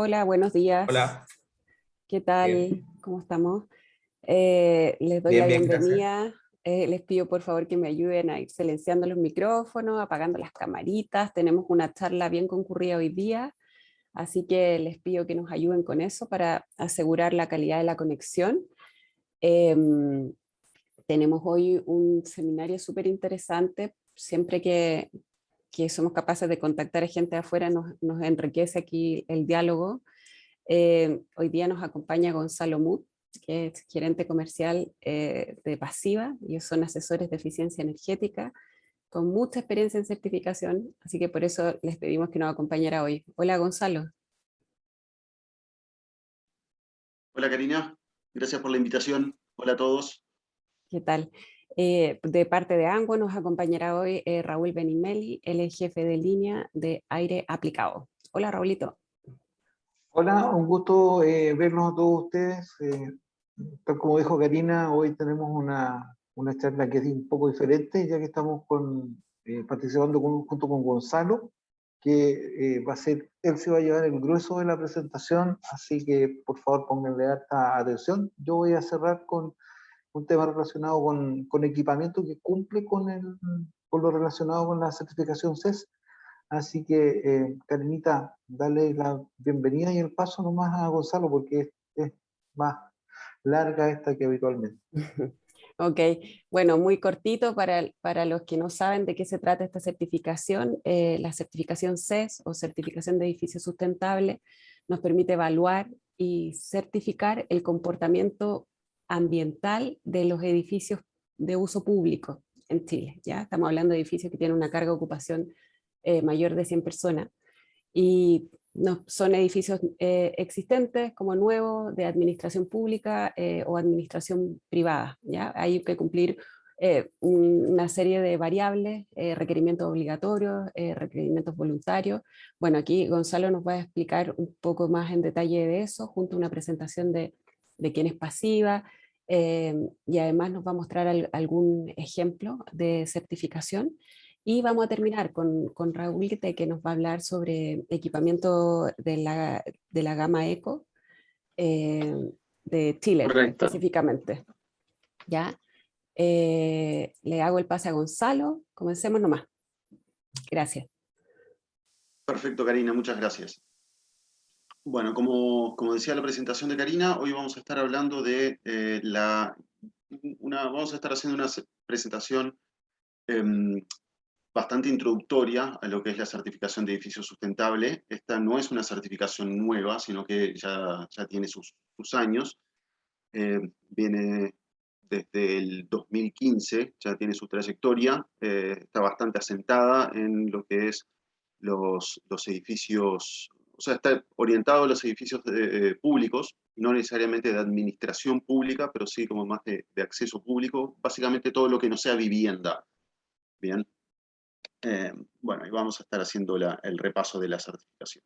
Hola, buenos días. Hola, ¿Qué bien, tal? ¿Cómo estamos? Les doy la bien, bien, gracias. bienvenida. Les pido por favor que me ayuden a ir silenciando los micrófonos, apagando las camaritas. Tenemos una charla bien concurrida hoy día, así que les pido que nos ayuden con eso para asegurar la calidad de la conexión. Em, Tenemos hoy un seminario súper interesante. Siempre que somos capaces de contactar a gente de afuera, nos enriquece aquí el diálogo. Hoy día nos acompaña Gonzalo Muth, que es gerente comercial de Pasiva. Ellos son asesores de eficiencia energética con mucha experiencia en certificación, así que por eso les pedimos que nos acompañara hoy. Hola Gonzalo, Hola Karina, gracias por la invitación. Hola a todos. ¿qué tal? De parte de ANGO nos acompañará hoy Raúl Benimeli, él es jefe de línea de aire aplicado. Hola Raulito. Hola, un gusto verlos a todos ustedes. Tal como dijo Karina, hoy tenemos una charla que es un poco diferente, ya que estamos participando junto con Gonzalo, que él se va a llevar el grueso de la presentación, así que por favor pónganle harta atención. Yo voy a cerrar con un tema relacionado con equipamiento que cumple con lo relacionado con la certificación CES. Así que, Karenita, dale la bienvenida y el paso nomás a Gonzalo, porque es más larga esta que habitualmente. Ok, bueno, muy cortito para los que no saben de qué se trata esta certificación. La certificación CES o certificación de edificio sustentable nos permite evaluar y certificar el comportamiento ambiental de los edificios de uso público en Chile. ¿Ya? Estamos hablando de edificios que tienen una carga de ocupación mayor de 100 personas y no, son edificios existentes como nuevos de administración pública o administración privada. ¿Ya? Hay que cumplir una serie de variables, requerimientos obligatorios, requerimientos voluntarios. Bueno, aquí Gonzalo nos va a explicar un poco más en detalle de eso, junto a una presentación de quién es pasiva, y además nos va a mostrar algún ejemplo de certificación. Y vamos a terminar con Raúl, que nos va a hablar sobre equipamiento de la gama Eco eh, de Chile Correcto. específicamente. ¿Ya? Le hago el pase a Gonzalo. Comencemos nomás. Gracias. Perfecto, Karina, muchas gracias. Bueno, como decía la presentación de Karina, hoy vamos a estar hablando de vamos a estar haciendo una presentación bastante introductoria a lo que es la certificación de edificio sustentable. Esta no es una certificación nueva, sino que ya tiene sus años. Viene desde el 2015, ya tiene su trayectoria, está bastante asentada en lo que es los edificios, o sea, está orientado a los edificios públicos, no necesariamente de administración pública, pero sí como más de acceso público, básicamente todo lo que no sea vivienda. Bien. Bueno, y vamos a estar haciendo el repaso de la certificación.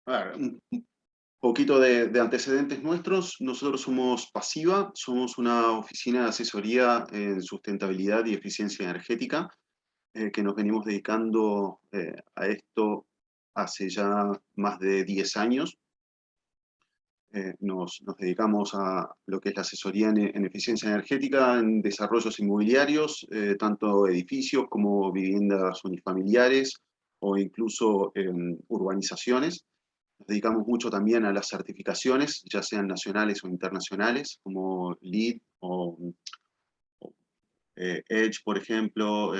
A ver, un poquito de antecedentes nuestros. Nosotros somos Pasiva, somos una oficina de asesoría en sustentabilidad y eficiencia energética, que nos venimos dedicando a esto hace ya más de 10 años. Nos dedicamos a lo que es la asesoría en eficiencia energética, en desarrollos inmobiliarios, tanto edificios como viviendas unifamiliares o incluso en urbanizaciones. Nos dedicamos mucho también a las certificaciones, ya sean nacionales o internacionales, como LEED o, EDGE, por ejemplo,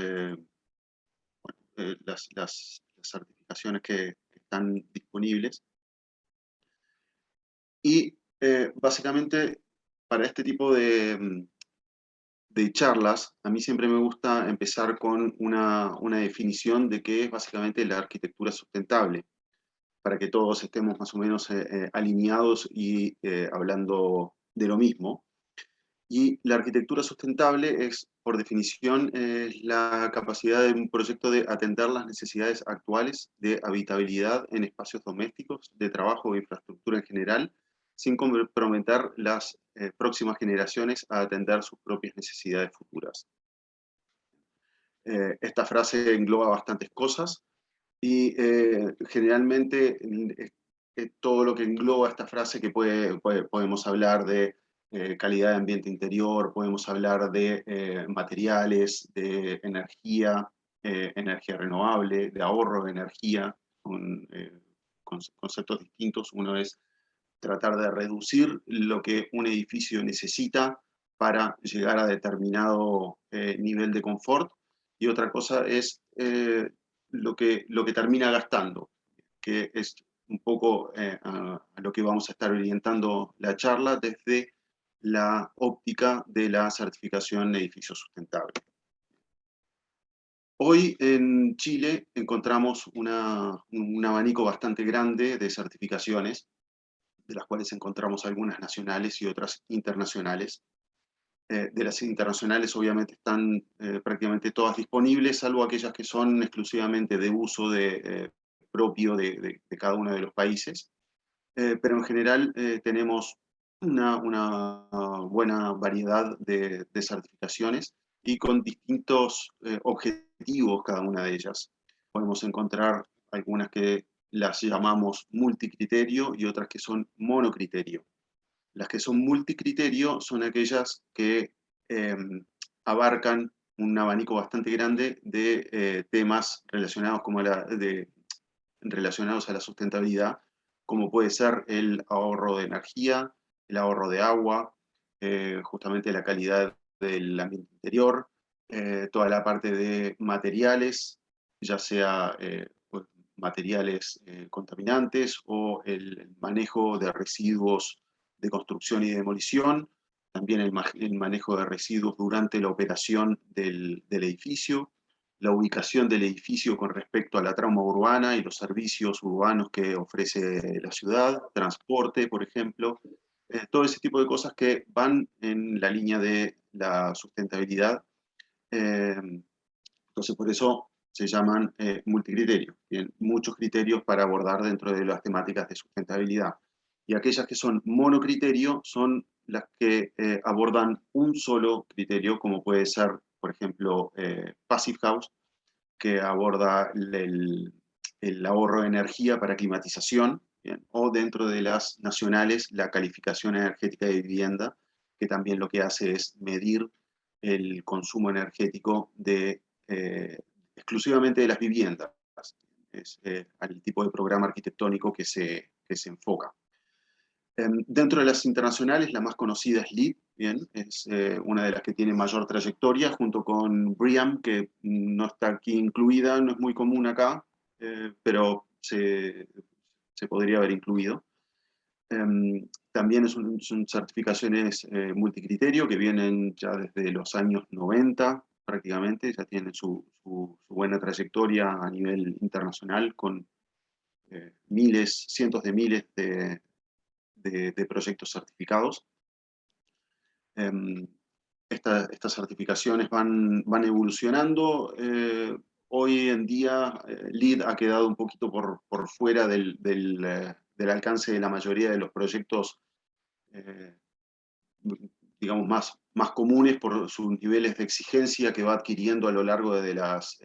las certificaciones que están disponibles. Y básicamente para este tipo de charlas, a mí siempre me gusta empezar con una definición de qué es básicamente la arquitectura sustentable, para que todos estemos más o menos alineados y hablando de lo mismo. Y la arquitectura sustentable es, por definición, la capacidad de un proyecto de atender las necesidades actuales de habitabilidad en espacios domésticos, de trabajo e infraestructura en general, sin comprometer las próximas generaciones a atender sus propias necesidades futuras. Esta frase engloba bastantes cosas y generalmente todo lo que engloba esta frase, que podemos hablar de calidad de ambiente interior, podemos hablar de materiales, de energía, energía renovable, de ahorro de energía, con conceptos distintos. Uno es tratar de reducir lo que un edificio necesita para llegar a determinado nivel de confort, y otra cosa es lo que termina gastando, que es un poco a lo que vamos a estar orientando la charla desde la óptica de la certificación de edificio sustentable. Hoy en Chile encontramos un abanico bastante grande de certificaciones, de las cuales encontramos algunas nacionales y otras internacionales. De las internacionales obviamente están prácticamente todas disponibles, salvo aquellas que son exclusivamente de uso propio de cada uno de los países. Pero en general tenemos una buena variedad de certificaciones y con distintos objetivos cada una de ellas. Podemos encontrar algunas que las llamamos multicriterio y otras que son monocriterio. Las que son multicriterio son aquellas que eh, abarcan un abanico bastante grande de temas relacionados, relacionados a la sustentabilidad, como puede ser el ahorro de energía, el ahorro de agua, justamente la calidad del ambiente interior, toda la parte de materiales, ya sea pues, materiales contaminantes o el manejo de residuos de construcción y demolición, también el manejo de residuos durante la operación del edificio, la ubicación del edificio con respecto a la trama urbana y los servicios urbanos que ofrece la ciudad, transporte, por ejemplo, todo ese tipo de cosas que van en la línea de la sustentabilidad. Entonces, por eso se llaman multicriterios. Tienen muchos criterios para abordar dentro de las temáticas de sustentabilidad. Y aquellas que son monocriterio son las que abordan un solo criterio, como puede ser, por ejemplo, Passive House, que aborda el ahorro de energía para climatización, ¿bien? O dentro de las nacionales, la calificación energética de vivienda, que también lo que hace es medir el consumo energético exclusivamente de las viviendas. Es el tipo de programa arquitectónico que se enfoca. Dentro de las internacionales, la más conocida es LEED, ¿bien? Es una de las que tiene mayor trayectoria, junto con BREEAM, que no está aquí incluida, no es muy común acá, pero se podría haber incluido. También son certificaciones multicriterio que vienen ya desde los años 90 prácticamente, ya tienen su buena trayectoria a nivel internacional con miles, cientos de miles de proyectos certificados. Estas certificaciones van evolucionando. Hoy en día LEED ha quedado un poquito por fuera del alcance de la mayoría de los proyectos, digamos, más comunes por sus niveles de exigencia que va adquiriendo a lo largo de las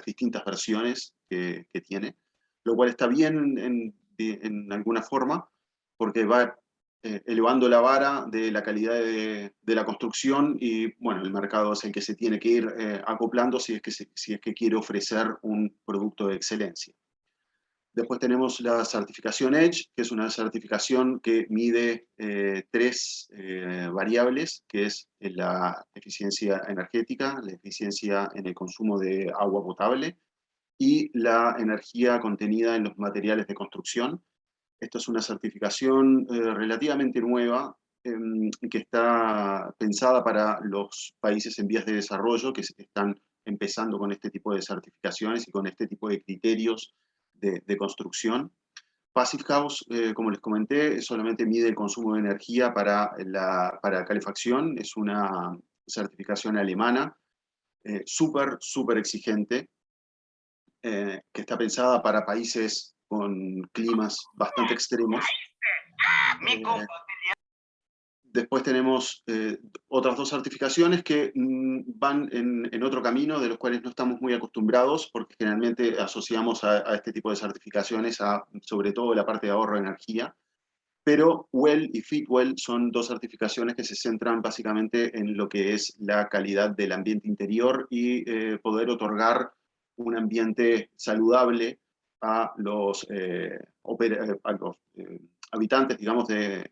distintas versiones que tiene, lo cual está bien en alguna forma, porque va elevando la vara de la calidad de la construcción y, bueno, el mercado es el que se tiene que ir acoplando si es que quiere ofrecer un producto de excelencia. Después tenemos la certificación EDGE, que es una certificación que mide tres variables, que es la eficiencia energética, la eficiencia en el consumo de agua potable y la energía contenida en los materiales de construcción. Esta es una certificación relativamente nueva, que está pensada para los países en vías de desarrollo que están empezando con este tipo de certificaciones y con este tipo de criterios de construcción. Passive House, como les comenté, solamente mide el consumo de energía para calefacción. Es una certificación alemana, súper exigente, que está pensada para países con climas bastante extremos. Después tenemos otras 2 certificaciones que van en otro camino, de los cuales no estamos muy acostumbrados, porque generalmente asociamos a este tipo de certificaciones sobre todo la parte de ahorro de energía. Pero WELL y Fitwel son 2 certificaciones que se centran básicamente en lo que es la calidad del ambiente interior y poder otorgar un ambiente saludable a los, habitantes, digamos, de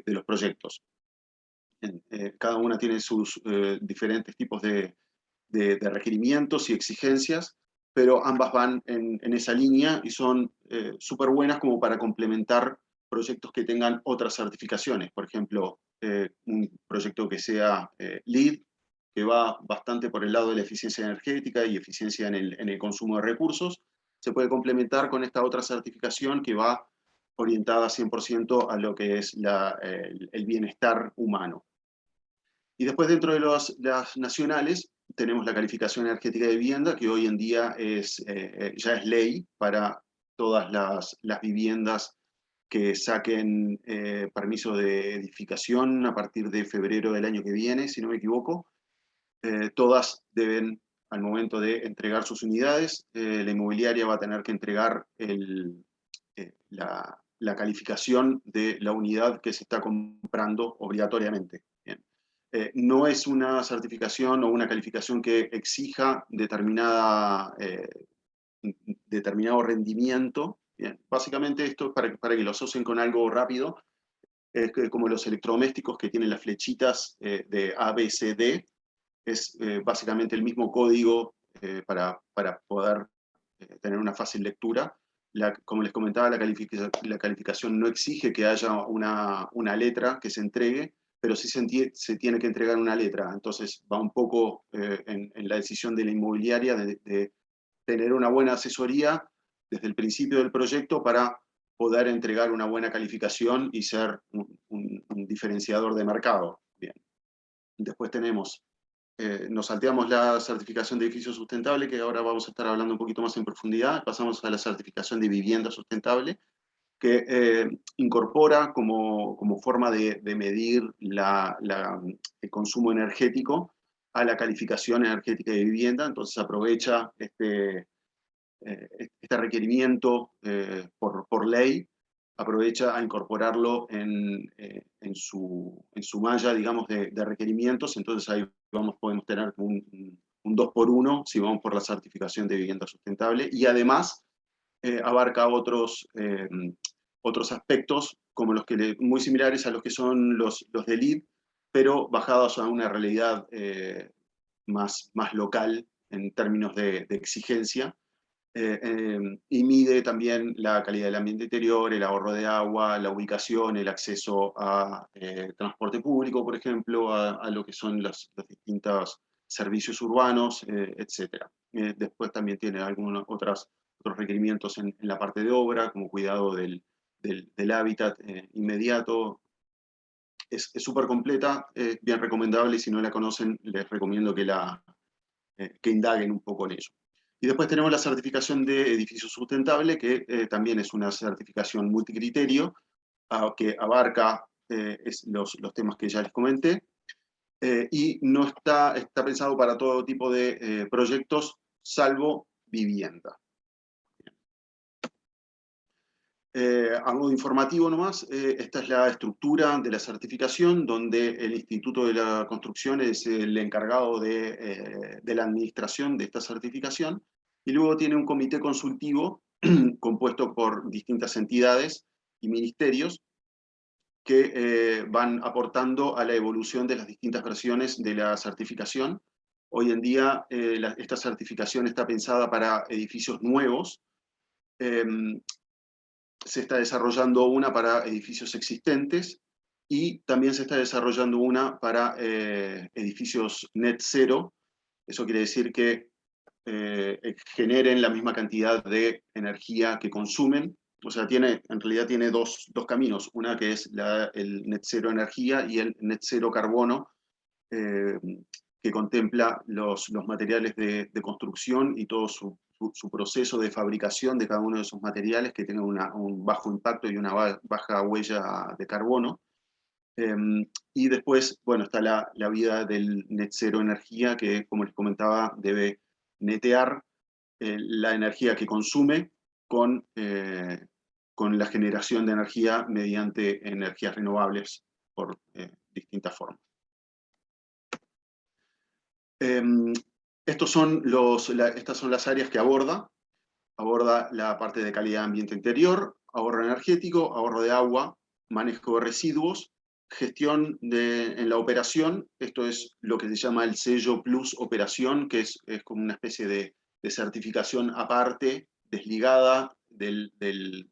los proyectos. Cada una tiene sus diferentes tipos de requerimientos y exigencias, pero ambas van en esa línea y son súper buenas como para complementar proyectos que tengan otras certificaciones. Por ejemplo, un proyecto que sea LEED, que va bastante por el lado de la eficiencia energética y eficiencia en el consumo de recursos, se puede complementar con esta otra certificación que va orientada 100% a lo que es el bienestar humano. Y después dentro de las nacionales tenemos la calificación energética de vivienda, que hoy en día ya es ley para todas las viviendas que saquen permiso de edificación a partir de febrero del año que viene, si no me equivoco. Todas deben, al momento de entregar sus unidades, la inmobiliaria va a tener que entregar la calificación de la unidad que se está comprando obligatoriamente. Bien. No es una certificación o una calificación que exija determinado rendimiento. Bien. Básicamente esto, para que lo asocien con algo rápido, es como los electrodomésticos que tienen las flechitas de A, B, C, D, es básicamente el mismo código para poder tener una fácil lectura. Como les comentaba, la calificación no exige que haya una letra que se entregue, pero sí se tiene que entregar una letra. Entonces va un poco en la decisión de la inmobiliaria de tener una buena asesoría desde el principio del proyecto para poder entregar una buena calificación y ser un diferenciador de mercado. Bien. Después nos salteamos la certificación de edificio sustentable, que ahora vamos a estar hablando un poquito más en profundidad. Pasamos a la certificación de vivienda sustentable, que incorpora como forma de medir el consumo energético a la calificación energética de vivienda. Entonces aprovecha este requerimiento por ley, aprovecha a incorporarlo en su malla, digamos, de requerimientos. Entonces ahí podemos tener un 2x1 si vamos por la certificación de vivienda sustentable, y además abarca otros aspectos como muy similares a los que son los de LEED, pero bajados a una realidad más local en términos de exigencia. Y mide también la calidad del ambiente interior, el ahorro de agua, la ubicación, el acceso a transporte público, por ejemplo, a lo que son los distintos servicios urbanos, etc. Después también tiene algunos otros requerimientos en la parte de obra, como cuidado del hábitat inmediato. Es súper completa, es bien recomendable, y si no la conocen, les recomiendo que indaguen un poco en ello. Y después tenemos la certificación de edificio sustentable, que también es una certificación multicriterio, que abarca los temas que ya les comenté, y no está pensado para todo tipo de proyectos, salvo vivienda. A modo informativo nomás, esta es la estructura de la certificación, donde el Instituto de la Construcción es el encargado de la administración de esta certificación, y luego tiene un comité consultivo compuesto por distintas entidades y ministerios que van aportando a la evolución de las distintas versiones de la certificación. Hoy en día esta certificación está pensada para edificios nuevos. Se está desarrollando una para edificios existentes, y también se está desarrollando una para edificios net zero. Eso quiere decir que generen la misma cantidad de energía que consumen. O sea, en realidad tiene dos caminos: una que es el net zero energía, y el net zero carbono, que contempla los materiales de construcción y todo su proceso de fabricación de cada uno de esos materiales, que tenga un bajo impacto y una baja huella de carbono. Y después, bueno, está la vida del net cero energía, que, como les comentaba, debe netear la energía que consume con la generación de energía mediante energías renovables por distintas formas. Estas son las áreas que aborda. Aborda la parte de calidad de ambiente interior, ahorro energético, ahorro de agua, manejo de residuos, gestión en la operación. Esto es lo que se llama el sello Plus Operación, que es como una especie de certificación aparte, desligada de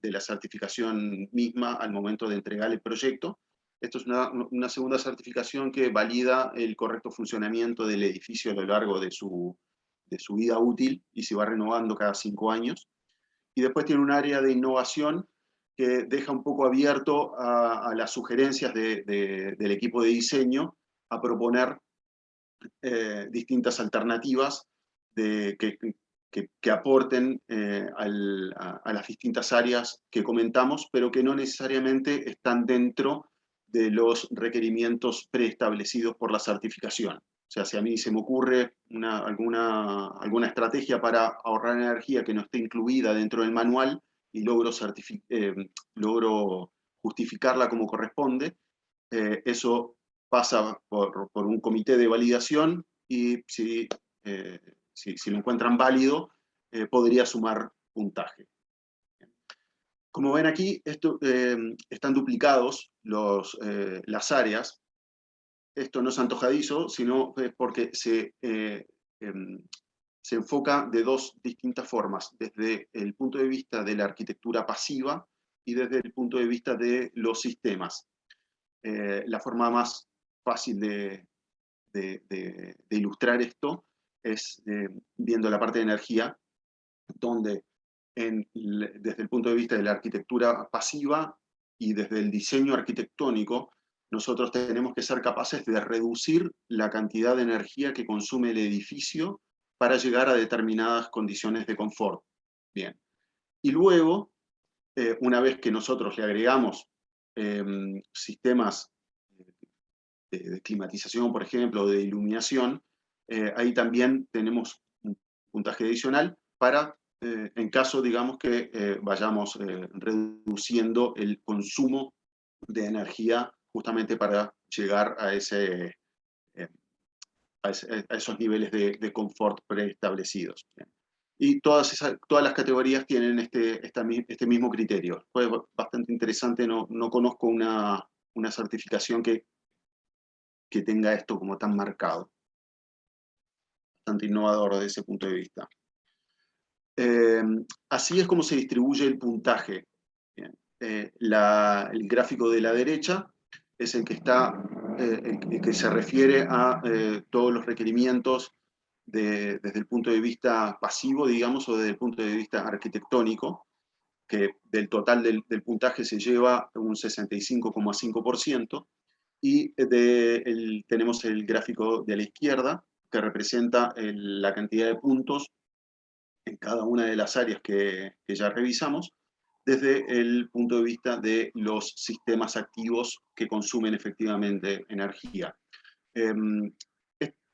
la certificación misma al momento de entregar el proyecto. Esto es una segunda certificación que valida el correcto funcionamiento del edificio a lo largo de su vida útil y se va renovando cada 5 años. Y después tiene un área de innovación que deja un poco abierto a las sugerencias del equipo de diseño a proponer distintas alternativas que aporten a las distintas áreas que comentamos, pero que no necesariamente están dentro de los requerimientos preestablecidos por la certificación. O sea, si a mí se me ocurre alguna estrategia para ahorrar energía que no esté incluida dentro del manual y logro justificarla como corresponde, eso pasa por un comité de validación y si lo encuentran válido, podría sumar puntaje. Como ven aquí, están duplicados las áreas. Esto no es antojadizo, sino porque se enfoca de dos distintas formas, desde el punto de vista de la arquitectura pasiva y desde el punto de vista de los sistemas. La forma más fácil de ilustrar esto es viendo la parte de energía, donde desde el punto de vista de la arquitectura pasiva y desde el diseño arquitectónico, nosotros tenemos que ser capaces de reducir la cantidad de energía que consume el edificio para llegar a determinadas condiciones de confort. Bien. Y luego, una vez que nosotros le agregamos sistemas de climatización, por ejemplo, de iluminación, ahí también tenemos un puntaje adicional para, en caso, digamos, que vayamos reduciendo el consumo de energía justamente para llegar a esos niveles de confort preestablecidos. Y todas las categorías tienen este mismo criterio. Fue bastante interesante, no conozco una certificación que tenga esto como tan marcado. Bastante innovador desde ese punto de vista. Así es como se distribuye el puntaje. Bien. El gráfico de la derecha es el que el que se refiere a todos los requerimientos desde el punto de vista pasivo, digamos, o desde el punto de vista arquitectónico, que del total del puntaje se lleva un 65,5%, y tenemos el gráfico de la izquierda, que representa la cantidad de puntos en cada una de las áreas que ya revisamos, desde el punto de vista de los sistemas activos que consumen efectivamente energía.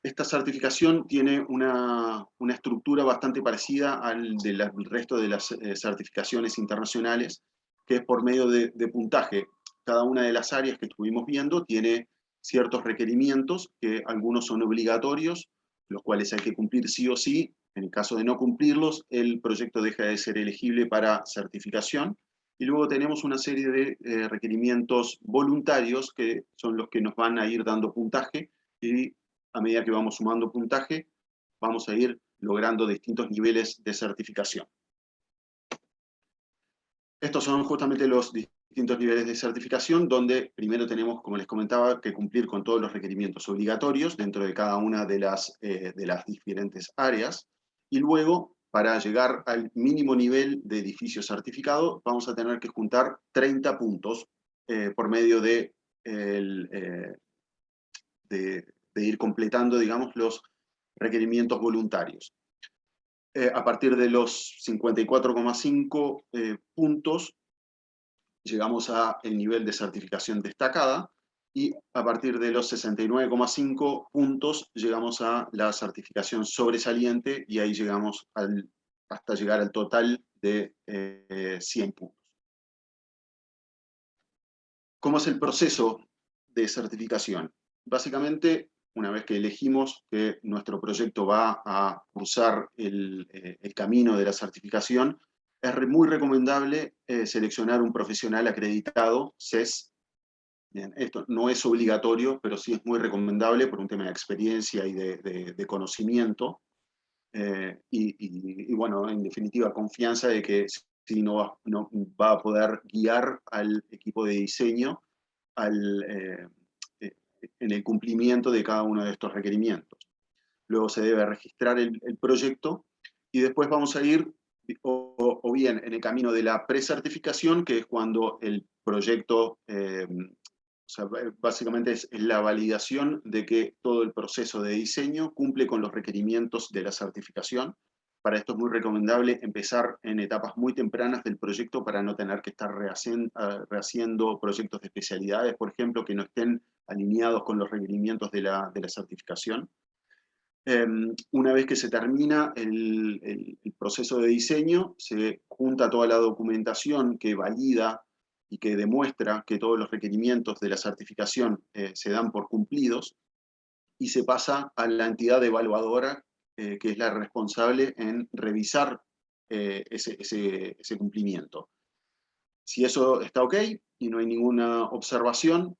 Esta certificación tiene una estructura bastante parecida al del resto de las certificaciones internacionales, que es por medio de puntaje. Cada una de las áreas que estuvimos viendo tiene ciertos requerimientos, que algunos son obligatorios, los cuales hay que cumplir sí o sí. En el caso de no cumplirlos, el proyecto deja de ser elegible para certificación. Y luego tenemos una serie de requerimientos voluntarios, que son los que nos van a ir dando puntaje, y a medida que vamos sumando puntaje, vamos a ir logrando distintos niveles de certificación. Estos son justamente los distintos niveles de certificación, donde primero tenemos, como les comentaba, que cumplir con todos los requerimientos obligatorios dentro de cada una de las diferentes áreas, y luego, para llegar al mínimo nivel de edificio certificado, vamos a tener que juntar 30 puntos por medio de ir completando, digamos, los requerimientos voluntarios. A partir de los 54,5 puntos, llegamos al nivel de certificación destacada, y a partir de los 69,5 puntos llegamos a la certificación sobresaliente y ahí llegamos hasta llegar al total de 100 puntos. ¿Cómo es el proceso de certificación? Básicamente, una vez que elegimos que nuestro proyecto va a cruzar el camino de la certificación, es muy recomendable seleccionar un profesional acreditado, CES. Bien, esto no es obligatorio, pero sí es muy recomendable por un tema de experiencia y de conocimiento. Y bueno, en definitiva, confianza de que si no va a poder guiar al equipo de diseño en el cumplimiento de cada uno de estos requerimientos. Luego se debe registrar el proyecto y después vamos a ir o bien en el camino de la precertificación, que es cuando el proyecto, o sea, básicamente es la validación de que todo el proceso de diseño cumple con los requerimientos de la certificación. Para esto es muy recomendable empezar en etapas muy tempranas del proyecto para no tener que estar rehaciendo proyectos de especialidades, por ejemplo, que no estén alineados con los requerimientos de la certificación. Una vez que se termina el proceso de diseño, se junta toda la documentación que valida y que demuestra que todos los requerimientos de la certificación se dan por cumplidos, y se pasa a la entidad evaluadora, que es la responsable en revisar ese cumplimiento. Si eso está ok y no hay ninguna observación,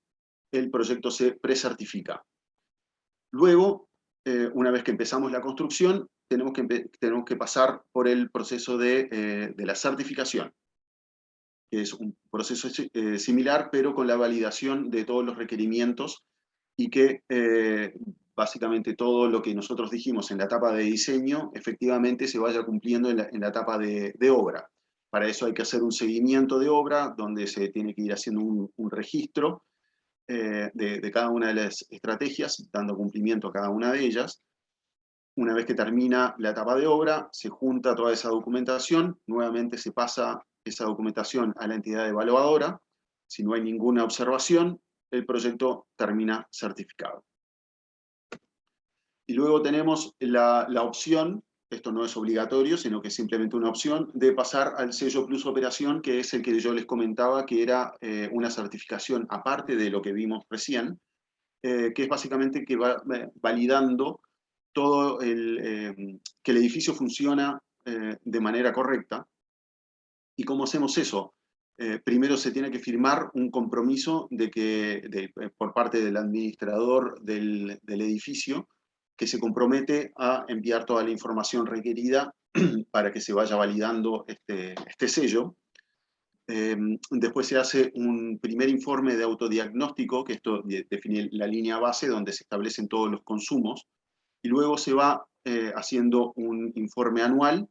el proyecto se precertifica. Luego, una vez que empezamos la construcción, tenemos que pasar por el proceso de la certificación, que es un proceso similar, pero con la validación de todos los requerimientos y que básicamente todo lo que nosotros dijimos en la etapa de diseño efectivamente se vaya cumpliendo en la etapa de obra. Para eso hay que hacer un seguimiento de obra, donde se tiene que ir haciendo un registro de cada una de las estrategias, dando cumplimiento a cada una de ellas. Una vez que termina la etapa de obra, se junta toda esa documentación, nuevamente se pasa esa documentación a la entidad evaluadora. Si no hay ninguna observación, el proyecto termina certificado. Y luego tenemos la opción, esto no es obligatorio, sino que es simplemente una opción, de pasar al sello Plus Operación, que es el que yo les comentaba, que era una certificación aparte de lo que vimos recién, que es básicamente que va validando todo que el edificio funciona de manera correcta. ¿Y cómo hacemos eso? Primero se tiene que firmar un compromiso por parte del administrador del edificio, que se compromete a enviar toda la información requerida para que se vaya validando este sello. Después se hace un primer informe de autodiagnóstico, que esto define la línea base donde se establecen todos los consumos, y luego se va haciendo un informe anual,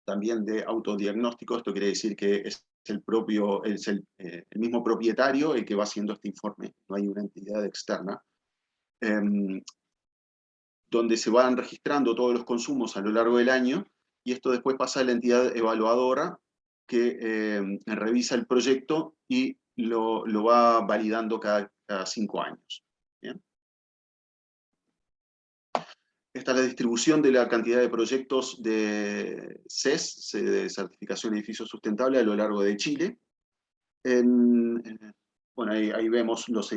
también de autodiagnóstico. Esto quiere decir que es el mismo propietario el que va haciendo este informe, no hay una entidad externa, donde se van registrando todos los consumos a lo largo del año, y esto después pasa a la entidad evaluadora, que revisa el proyecto y lo va validando cada 5 años. ¿Bien? Esta es la distribución de la cantidad de proyectos de CES, de Certificación de Edificios Sustentables, a lo largo de Chile. Bueno, ahí vemos los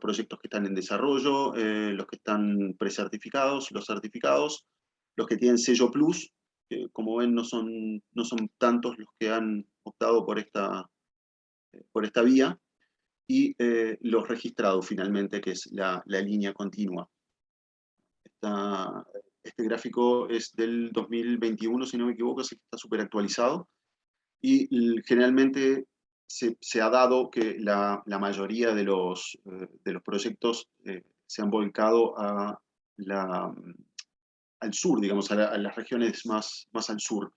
proyectos que están en desarrollo, los que están precertificados, los certificados, los que tienen sello Plus, que como ven no son tantos los que han optado por esta vía, y los registrados finalmente, que es la línea continua. Este gráfico es del 2021, si no me equivoco, así que está súper actualizado, y generalmente se ha dado que la mayoría de los proyectos se han volcado al sur, digamos, a las regiones más al sur.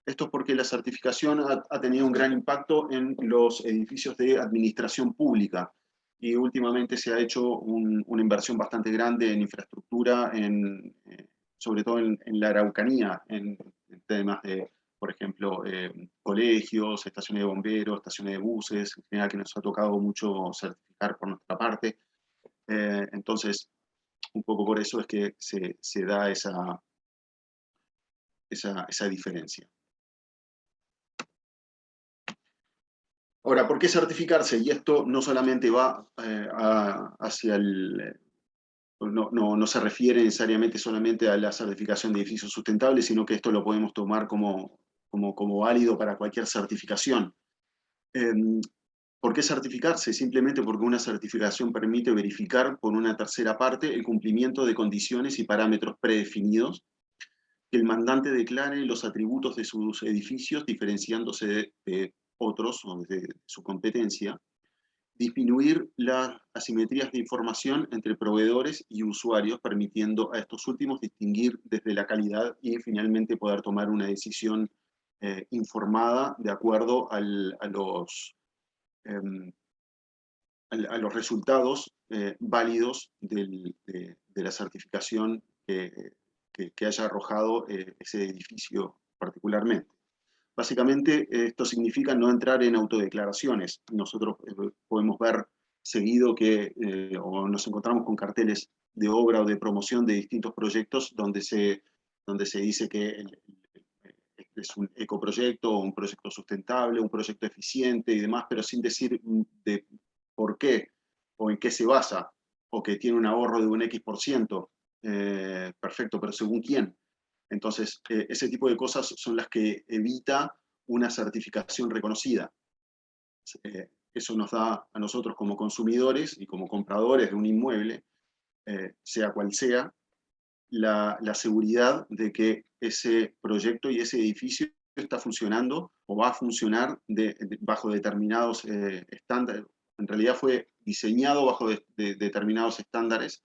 Esto es porque la certificación ha tenido un gran impacto en los edificios de administración pública, y últimamente se ha hecho una inversión bastante grande en infraestructura, sobre todo en la Araucanía, en temas de por ejemplo, colegios, estaciones de bomberos, estaciones de buses, en general que nos ha tocado mucho certificar por nuestra parte. Entonces, un poco por eso es que se da esa diferencia. Ahora, ¿por qué certificarse? Y esto no solamente va hacia el... No se refiere necesariamente solamente a la certificación de edificios sustentables, sino que esto lo podemos tomar como válido para cualquier certificación. ¿Por qué certificarse? Simplemente porque una certificación permite verificar por una tercera parte el cumplimiento de condiciones y parámetros predefinidos, que el mandante declare los atributos de sus edificios diferenciándose de otros o de su competencia, disminuir las asimetrías de información entre proveedores y usuarios, permitiendo a estos últimos distinguir desde la calidad y finalmente poder tomar una decisión informada de acuerdo a los resultados válidos de la certificación que haya arrojado ese edificio particularmente. Básicamente, esto significa no entrar en autodeclaraciones. Nosotros podemos ver seguido que o nos encontramos con carteles de obra o de promoción de distintos proyectos donde se dice que es un ecoproyecto o un proyecto sustentable, un proyecto eficiente y demás, pero sin decir de por qué o en qué se basa, o que tiene un ahorro de un X%. Perfecto, pero ¿según quién? Entonces, ese tipo de cosas son las que evita una certificación reconocida. Eso nos da a nosotros como consumidores y como compradores de un inmueble, sea cual sea, la seguridad de que ese proyecto y ese edificio está funcionando o va a funcionar bajo determinados estándares. En realidad fue diseñado bajo determinados estándares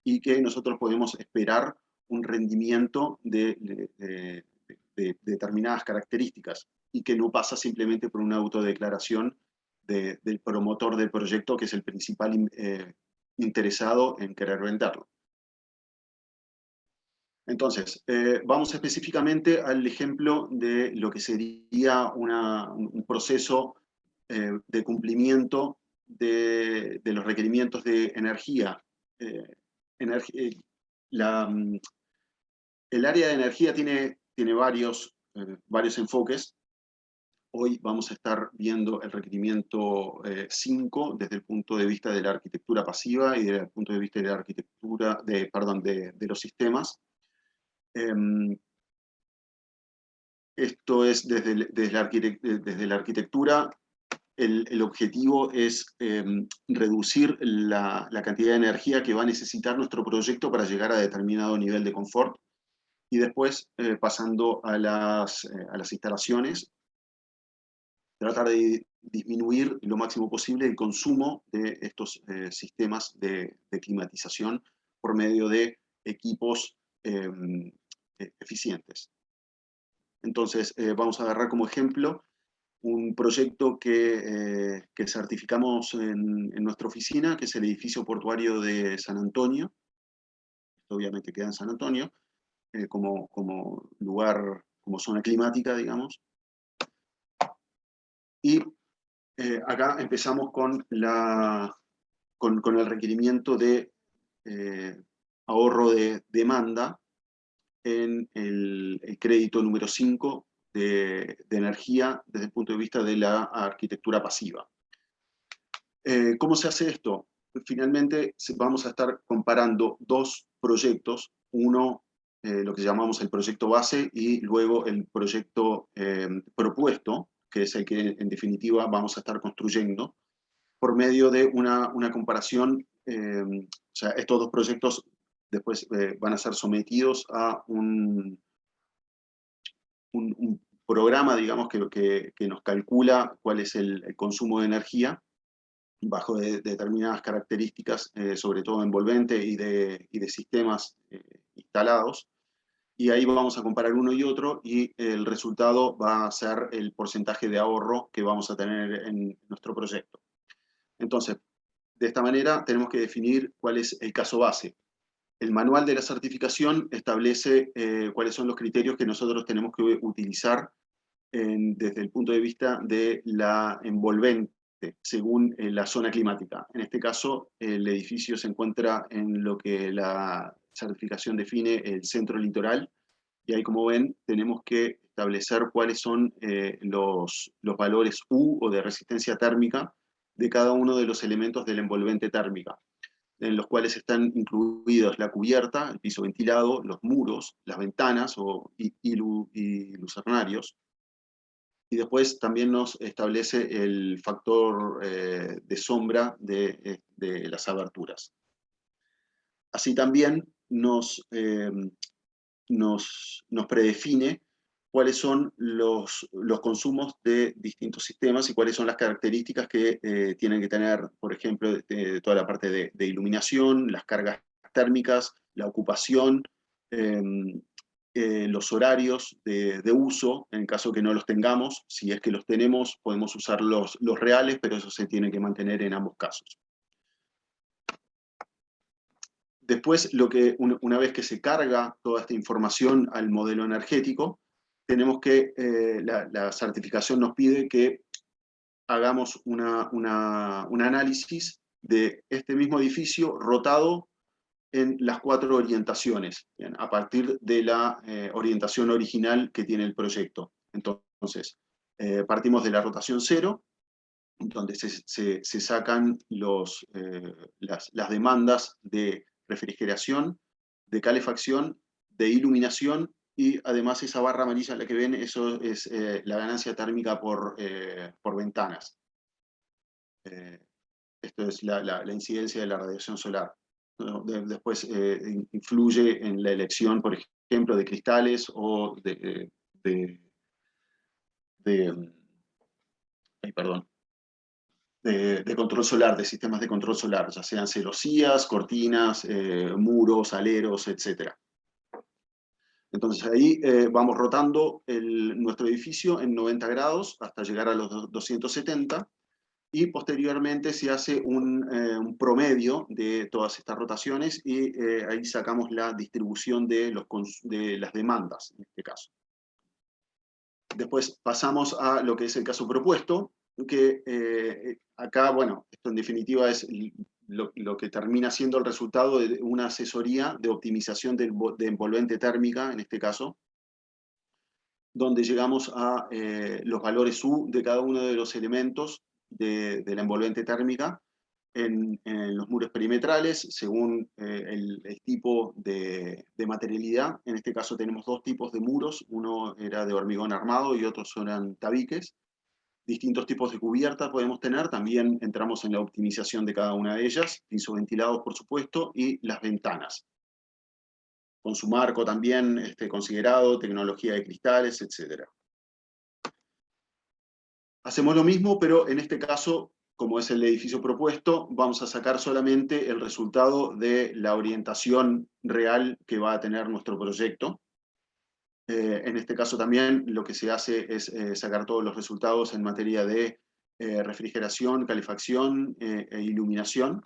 y que nosotros podemos esperar un rendimiento de determinadas características y que no pasa simplemente por una autodeclaración del promotor del proyecto, que es el principal interesado en querer venderlo. Entonces, vamos específicamente al ejemplo de lo que sería un proceso de cumplimiento de los requerimientos de energía. El área de energía tiene varios enfoques. Hoy vamos a estar viendo el requerimiento 5 desde el punto de vista de la arquitectura pasiva y desde el punto de vista de la arquitectura, de los sistemas. Esto es desde la arquitectura, el objetivo es reducir la cantidad de energía que va a necesitar nuestro proyecto para llegar a determinado nivel de confort, y después, pasando a las instalaciones, tratar de disminuir lo máximo posible el consumo de estos sistemas de climatización por medio de equipos eficientes. Entonces, vamos a agarrar como ejemplo un proyecto que certificamos en nuestra oficina, que es el edificio portuario de San Antonio. Esto obviamente queda en San Antonio, como lugar, como zona climática, digamos. Y acá empezamos con el requerimiento de ahorro de demanda en el crédito número 5 de energía desde el punto de vista de la arquitectura pasiva. ¿Cómo se hace esto? Finalmente vamos a estar comparando dos proyectos, uno lo que llamamos el proyecto base y luego el proyecto propuesto, que es el que en definitiva vamos a estar construyendo, por medio de una comparación. O sea, estos dos proyectos después van a ser sometidos a un programa, digamos, que nos calcula cuál es el consumo de energía bajo determinadas características, sobre todo envolvente y de sistemas instalados. Y ahí vamos a comparar uno y otro, y el resultado va a ser el porcentaje de ahorro que vamos a tener en nuestro proyecto. Entonces, de esta manera tenemos que definir cuál es el caso base. El manual de la certificación establece cuáles son los criterios que nosotros tenemos que utilizar desde el punto de vista de la envolvente, según la zona climática. En este caso, el edificio se encuentra en lo que la certificación define el centro litoral, y ahí, como ven, tenemos que establecer cuáles son los valores U o de resistencia térmica de cada uno de los elementos de la envolvente térmica, en los cuales están incluidos la cubierta, el piso ventilado, los muros, las ventanas y lucernarios. Y después también nos establece el factor de sombra de las aberturas. Así también nos predefine cuáles son los consumos de distintos sistemas y cuáles son las características que tienen que tener, por ejemplo, toda la parte de iluminación, las cargas térmicas, la ocupación, los horarios de uso, en caso que no los tengamos. Si es que los tenemos, podemos usar los reales, pero eso se tiene que mantener en ambos casos. Después, una vez que se carga toda esta información al modelo energético, tenemos que, la certificación nos pide que hagamos un análisis de este mismo edificio rotado en las 4 orientaciones, ¿bien?, a partir de la orientación original que tiene el proyecto. Entonces, partimos de la rotación 0, donde se sacan las demandas de refrigeración, de calefacción, de iluminación, y además esa barra amarilla la que ven, eso es la ganancia térmica por ventanas. Esto es la incidencia de la radiación solar. Después influye en la elección, por ejemplo, de cristales o de control solar, de sistemas de control solar, ya sean celosías, cortinas, muros, aleros, etc. Entonces ahí vamos rotando nuestro edificio en 90 grados hasta llegar a los 270, y posteriormente se hace un promedio de todas estas rotaciones, y ahí sacamos la distribución de las demandas, en este caso. Después pasamos a lo que es el caso propuesto, que acá, bueno, esto en definitiva es lo que termina siendo el resultado de una asesoría de optimización de envolvente térmica, en este caso, donde llegamos a los valores U de cada uno de los elementos de la envolvente térmica en los muros perimetrales, según el tipo de materialidad. En este caso tenemos 2 tipos de muros, uno era de hormigón armado y otros eran tabiques. Distintos tipos de cubierta podemos tener, también entramos en la optimización de cada una de ellas, pisos ventilados, por supuesto, y las ventanas, con su marco también considerado, tecnología de cristales, etc. Hacemos lo mismo, pero en este caso, como es el edificio propuesto, vamos a sacar solamente el resultado de la orientación real que va a tener nuestro proyecto. En este caso también lo que se hace es sacar todos los resultados en materia de refrigeración, calefacción e iluminación.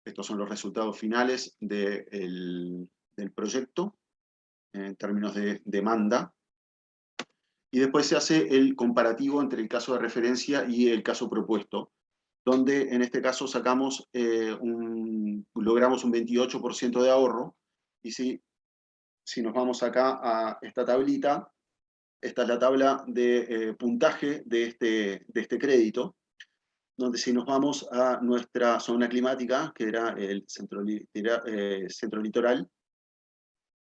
Estos son los resultados finales del proyecto en términos de demanda. Y después se hace el comparativo entre el caso de referencia y el caso propuesto, donde en este caso sacamos logramos un 28% de ahorro. Y si nos vamos acá a esta tablita, esta es la tabla de puntaje de este crédito, donde si nos vamos a nuestra zona climática, que era el centro litoral,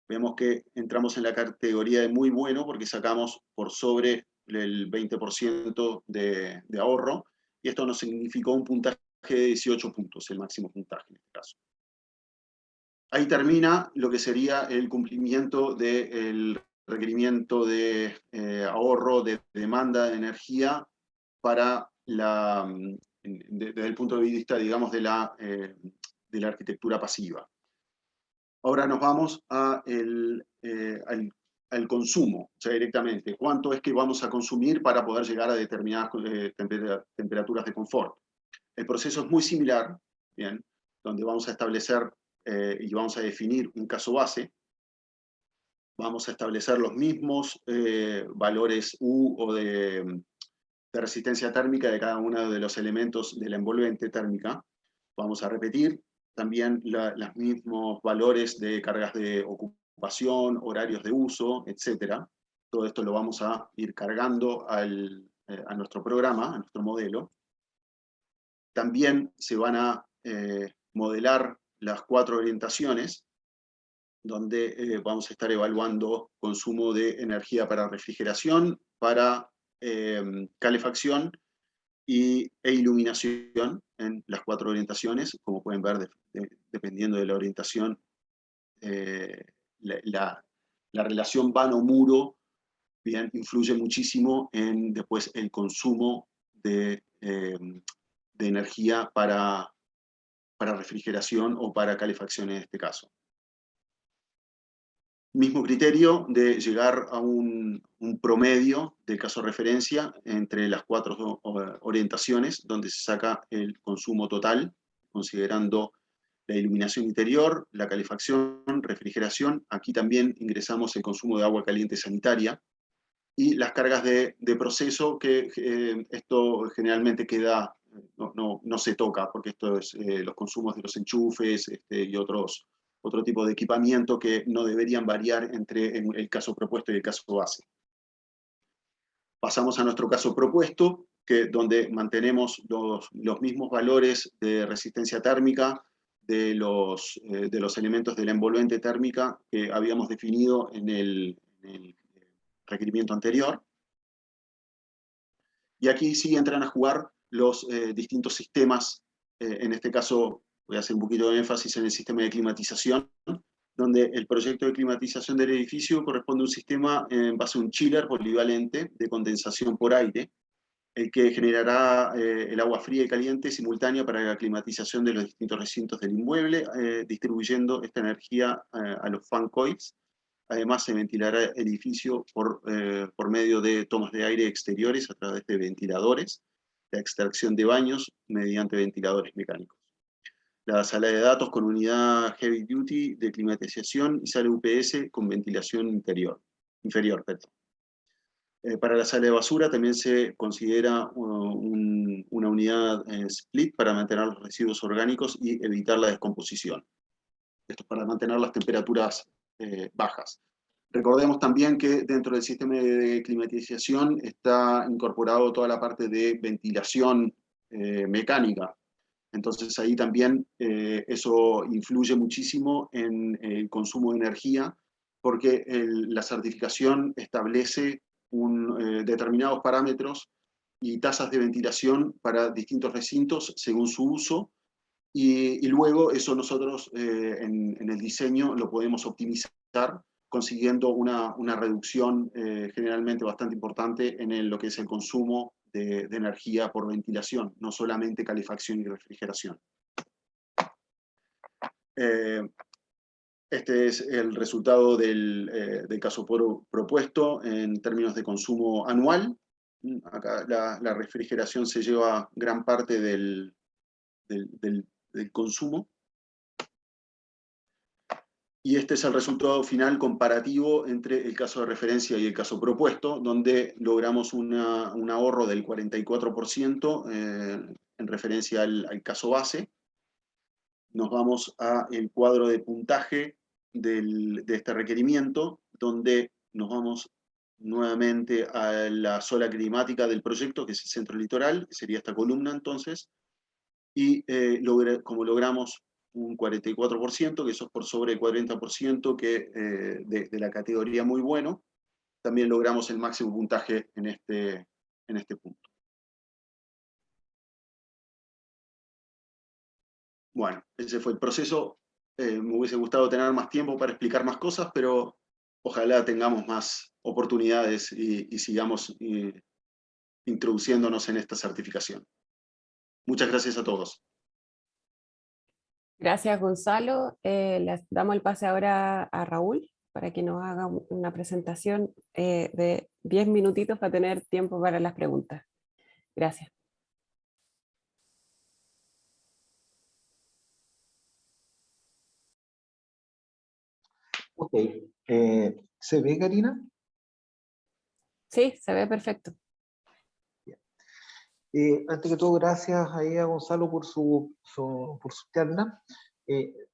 vemos que entramos en la categoría de muy bueno, porque sacamos por sobre el 20% de ahorro, y esto nos significó un puntaje de 18 puntos, el máximo puntaje en este caso. Ahí termina lo que sería el cumplimiento del requerimiento de ahorro de demanda de energía para desde el punto de vista, digamos, de la arquitectura pasiva. Ahora nos vamos al consumo, o sea, directamente. ¿Cuánto es que vamos a consumir para poder llegar a determinadas temperaturas de confort? El proceso es muy similar, ¿bien?, donde vamos a establecer y vamos a definir un caso base. vamos a establecer los mismos valores U o de resistencia térmica de cada uno de los elementos de la envolvente térmica. Vamos a repetir también los mismos valores de cargas de ocupación, horarios de uso, etc. Todo esto lo vamos a ir cargando a nuestro programa, a nuestro modelo. También se van a modelar las 4 orientaciones, donde vamos a estar evaluando consumo de energía para refrigeración, para calefacción e iluminación en las 4 orientaciones. Como pueden ver, dependiendo de la orientación, la relación vano-muro bien, influye muchísimo en después el consumo de energía para refrigeración o para calefacción en este caso. Mismo criterio de llegar a un promedio del caso de referencia entre las 4 orientaciones, donde se saca el consumo total, considerando la iluminación interior, la calefacción, refrigeración. Aquí también ingresamos el consumo de agua caliente sanitaria y las cargas de proceso, que esto generalmente queda, no se toca, porque esto es los consumos de los enchufes y otro tipo de equipamiento que no deberían variar entre el caso propuesto y el caso base. Pasamos a nuestro caso propuesto, donde mantenemos los mismos valores de resistencia térmica de los elementos de la envolvente térmica que habíamos definido en el requerimiento anterior. Y aquí sí entran a jugar los distintos sistemas. En este caso voy a hacer un poquito de énfasis en el sistema de climatización, donde el proyecto de climatización del edificio corresponde a un sistema en base a un chiller polivalente de condensación por aire, el que generará el agua fría y caliente simultánea para la climatización de los distintos recintos del inmueble, distribuyendo esta energía a los fan coils. Además, se ventilará el edificio por medio de tomas de aire exteriores a través de ventiladores, la extracción de baños mediante ventiladores mecánicos. La sala de datos con unidad heavy duty de climatización y sala UPS con ventilación inferior. Para la sala de basura también se considera una unidad split para mantener los residuos orgánicos y evitar la descomposición. Esto es para mantener las temperaturas bajas. Recordemos también que dentro del sistema de climatización está incorporado toda la parte de ventilación mecánica. Entonces ahí también eso influye muchísimo en el consumo de energía, porque la certificación establece determinados parámetros y tasas de ventilación para distintos recintos según su uso, y luego eso nosotros en el diseño lo podemos optimizar consiguiendo una reducción generalmente bastante importante en lo que es el consumo de energía por ventilación, no solamente calefacción y refrigeración. Este es el resultado del caso propuesto en términos de consumo anual. Acá la refrigeración se lleva gran parte del consumo. Y este es el resultado final comparativo entre el caso de referencia y el caso propuesto, donde logramos un ahorro del 44% en referencia al caso base. Nos vamos al cuadro de puntaje de este requerimiento, donde nos vamos nuevamente a la zona climática del proyecto, que es el centro litoral, que sería esta columna entonces, y como logramos un 44%, que eso es por sobre el 40% de la categoría muy bueno, también logramos el máximo puntaje en este punto. Bueno, ese fue el proceso. Me hubiese gustado tener más tiempo para explicar más cosas, pero ojalá tengamos más oportunidades y sigamos introduciéndonos en esta certificación. Muchas gracias a todos. Gracias, Gonzalo. Les damos el pase ahora a Raúl para que nos haga una presentación de 10 minutitos para tener tiempo para las preguntas. Gracias. Ok. ¿Se ve, Karina? Sí, se ve perfecto. Antes que todo, gracias ahí a Gonzalo por su charla.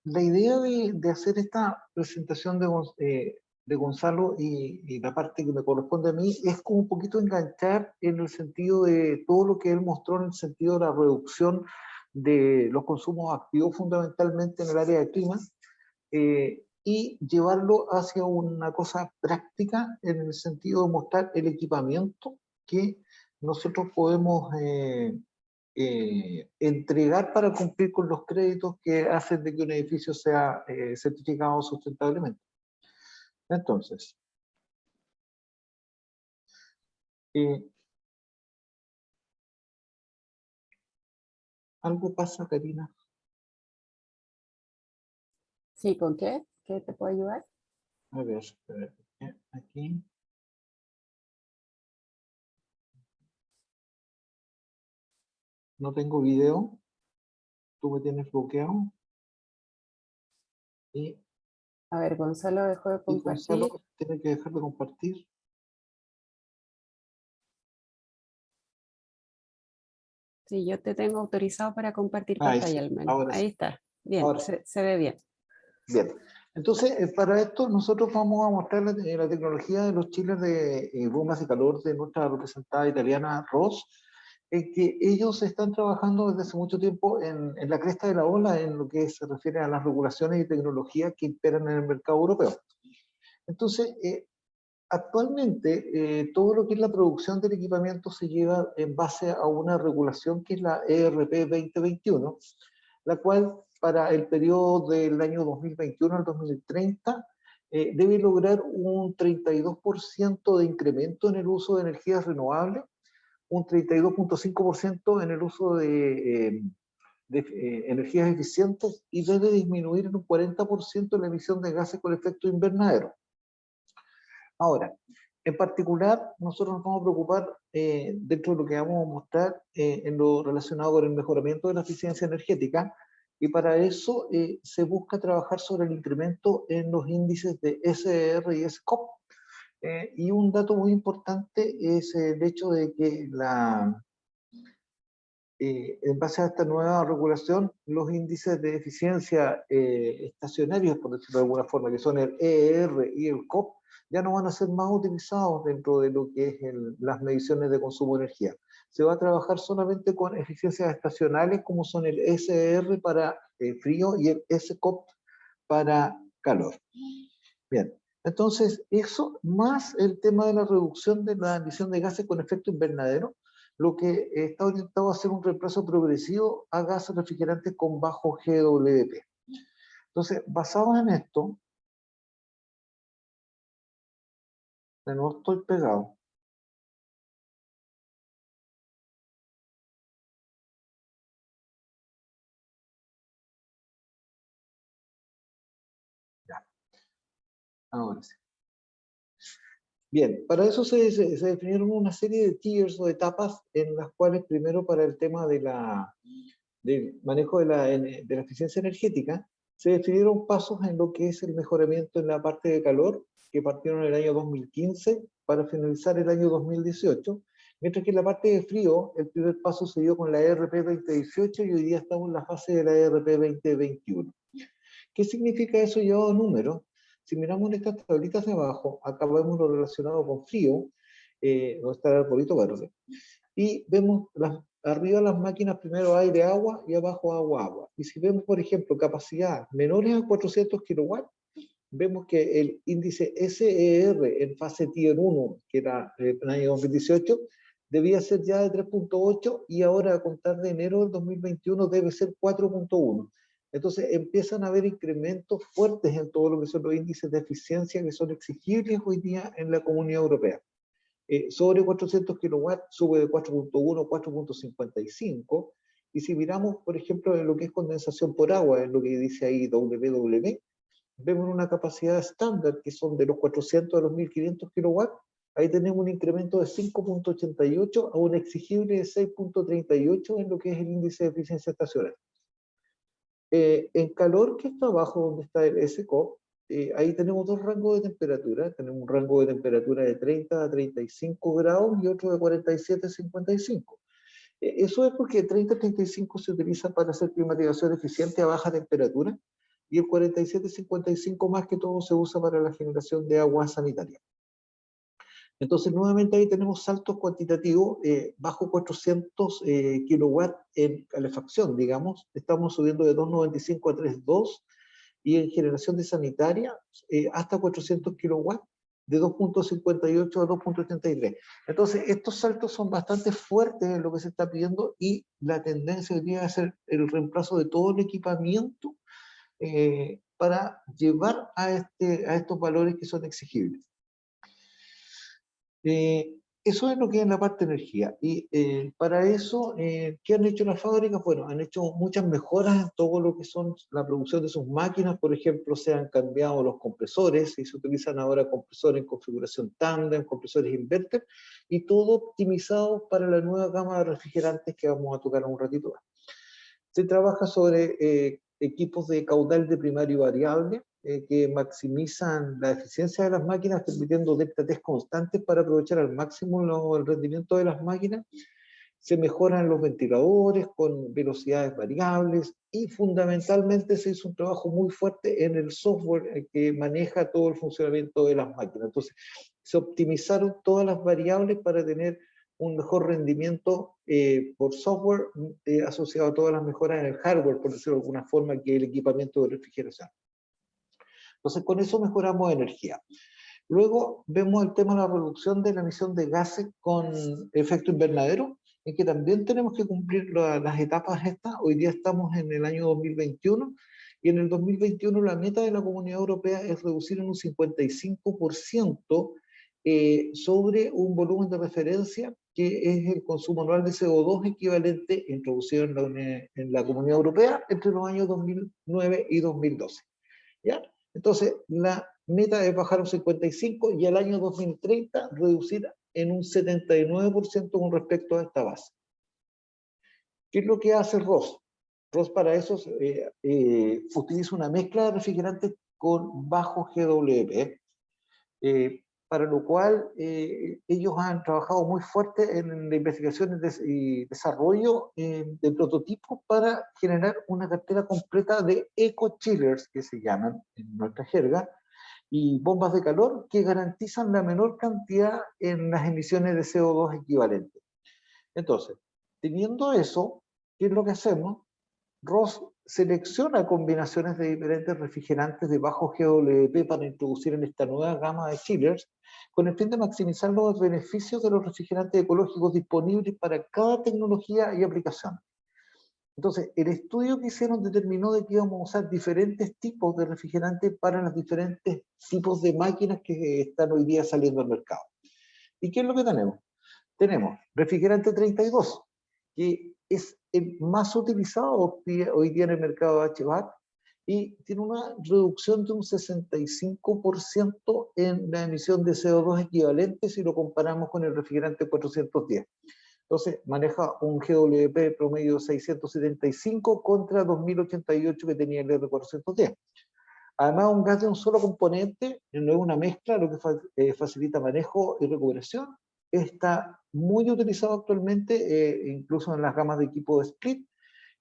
La idea de hacer esta presentación de Gonzalo y la parte que me corresponde a mí es como un poquito enganchar en el sentido de todo lo que él mostró en el sentido de la reducción de los consumos activos fundamentalmente en el área de clima, y llevarlo hacia una cosa práctica en el sentido de mostrar el equipamiento que nosotros podemos entregar para cumplir con los créditos que hacen de que un edificio sea certificado sustentablemente. Entonces, algo pasa, Karina. Sí, ¿con qué? ¿Qué te puedo ayudar? A ver, aquí. No tengo video. Tú me tienes bloqueado. Y A ver, Gonzalo dejó de compartir. Gonzalo tiene que dejar de compartir. Sí, yo te tengo autorizado para compartir Ahí pantalla sí, al menos. ahora sí. Ahí está. Bien, Ahora sí. se ve bien. Bien. Entonces, para esto nosotros vamos a mostrar la tecnología de los chiles de bombas de calor de nuestra representada italiana Ross, en que ellos están trabajando desde hace mucho tiempo en la cresta de la ola en lo que se refiere a las regulaciones y tecnologías que imperan en el mercado europeo. Entonces, actualmente todo lo que es la producción del equipamiento se lleva en base a una regulación que es la ERP 2021, la cual para el periodo del año 2021 al 2030 debe lograr un 32% de incremento en el uso de energías renovables, un 32,5% en el uso de energías eficientes y debe disminuir en un 40% la emisión de gases con efecto invernadero. Ahora, en particular, nosotros nos vamos a preocupar dentro de lo que vamos a mostrar en lo relacionado con el mejoramiento de la eficiencia energética, y para eso se busca trabajar sobre el incremento en los índices de SER y SCOP. Y un dato muy importante es el hecho de que en base a esta nueva regulación, los índices de eficiencia estacionarios, por decirlo de alguna forma, que son el EER y el COP, ya no van a ser más utilizados dentro de lo que es las mediciones de consumo de energía. Se va a trabajar solamente con eficiencias estacionales, como son el SER para frío y el SCOP para calor. Bien, entonces eso más el tema de la reducción de la emisión de gases con efecto invernadero, lo que está orientado a hacer un reemplazo progresivo a gases refrigerantes con bajo GWP. Entonces, basado en esto, de nuevo estoy pegado. Ya, ahora sí. Bien, para eso se definieron una serie de tiers o etapas en las cuales primero para el tema del manejo de la eficiencia energética, se definieron pasos en lo que es el mejoramiento en la parte de calor, que partieron en el año 2015 para finalizar el año 2018, mientras que en la parte de frío, el primer paso se dio con la ERP 2018 y hoy día estamos en la fase de la ERP 2021. ¿Qué significa eso llevado a números? Si miramos en estas tablitas de abajo, acá vemos lo relacionado con frío, donde está el arbolito verde, y vemos arriba las máquinas, primero aire, agua, y abajo agua, agua. Y si vemos, por ejemplo, capacidad menores a 400 kilowatts, vemos que el índice SER en fase Tier 1, que era en el año 2018, debía ser ya de 3,8 y ahora a contar de enero del 2021 debe ser 4,1. Entonces empiezan a haber incrementos fuertes en todo lo que son los índices de eficiencia que son exigibles hoy día en la Comunidad Europea. Sobre 400 kilowatts sube de 4,1 a 4,55, y si miramos, por ejemplo, en lo que es condensación por agua, en lo que dice ahí WW, vemos una capacidad estándar que son de los 400 a los 1500 kilowatts, ahí tenemos un incremento de 5,88 a un exigible de 6,38 en lo que es el índice de eficiencia estacional. En calor, que está abajo donde está el SCOP, ahí tenemos dos rangos de temperatura. Tenemos un rango de temperatura de 30 a 35 grados y otro de 47 a 55. Eso es porque 30 a 35 se utiliza para hacer climatización eficiente a baja temperatura, y el 47-55 más que todo se usa para la generación de agua sanitaria. Entonces, nuevamente ahí tenemos saltos cuantitativos, bajo 400 kilowatts en calefacción, digamos. Estamos subiendo de 2,95 a 3,2, y en generación de sanitaria hasta 400 kilowatts, de 2,58 a 2,83. Entonces, estos saltos son bastante fuertes en lo que se está pidiendo, y la tendencia hoy día es el reemplazo de todo el equipamiento para llevar a estos valores que son exigibles. Eso es lo que es la parte de energía. Y para eso, ¿qué han hecho las fábricas? Bueno, han hecho muchas mejoras en todo lo que son la producción de sus máquinas. Por ejemplo, se han cambiado los compresores y se utilizan ahora compresores en configuración tándem, compresores inverter, y todo optimizado para la nueva gama de refrigerantes que vamos a tocar en un ratito más. Se trabaja sobre equipos de caudal de primario variable que maximizan la eficiencia de las máquinas, permitiendo delta test constantes para aprovechar al máximo el rendimiento de las máquinas. Se mejoran los ventiladores con velocidades variables, y fundamentalmente se hizo un trabajo muy fuerte en el software que maneja todo el funcionamiento de las máquinas. Entonces, se optimizaron todas las variables para tener un mejor rendimiento por software asociado a todas las mejoras en el hardware, por decirlo de alguna forma, que es el equipamiento de refrigeración. Entonces, con eso mejoramos energía. Luego vemos el tema de la reducción de la emisión de gases con efecto invernadero, en que también tenemos que cumplir las etapas estas. Hoy día estamos en el año 2021, y en el 2021 la meta de la Comunidad Europea es reducir en un 55% sobre un volumen de referencia que es el consumo anual de CO2 equivalente introducido en la Comunidad Europea entre los años 2009 y 2012. ¿Ya? Entonces, la meta es bajar un 55% y al año 2030 reducir en un 79% con respecto a esta base. ¿Qué es lo que hace ROS? ROS para eso utiliza una mezcla de refrigerantes con bajo GWP, para lo cual ellos han trabajado muy fuerte en la investigación y desarrollo de prototipos para generar una cartera completa de eco-chillers, que se llaman en nuestra jerga, y bombas de calor que garantizan la menor cantidad en las emisiones de CO2 equivalentes. Entonces, teniendo eso, ¿qué es lo que hacemos? ROS selecciona combinaciones de diferentes refrigerantes de bajo GWP para introducir en esta nueva gama de chillers, con el fin de maximizar los beneficios de los refrigerantes ecológicos disponibles para cada tecnología y aplicación. Entonces, el estudio que hicieron determinó de que íbamos a usar diferentes tipos de refrigerantes para los diferentes tipos de máquinas que están hoy día saliendo al mercado. ¿Y qué es lo que tenemos? Tenemos refrigerante 32, que es el más utilizado hoy día en el mercado de HVAC, y tiene una reducción de un 65% en la emisión de CO2 equivalente si lo comparamos con el refrigerante 410. Entonces, maneja un GWP promedio de 675 contra 2088 que tenía el R410. Además, un gas de un solo componente, no es una mezcla, lo que facilita manejo y recuperación. Está muy utilizado actualmente, incluso en las gamas de equipo de split.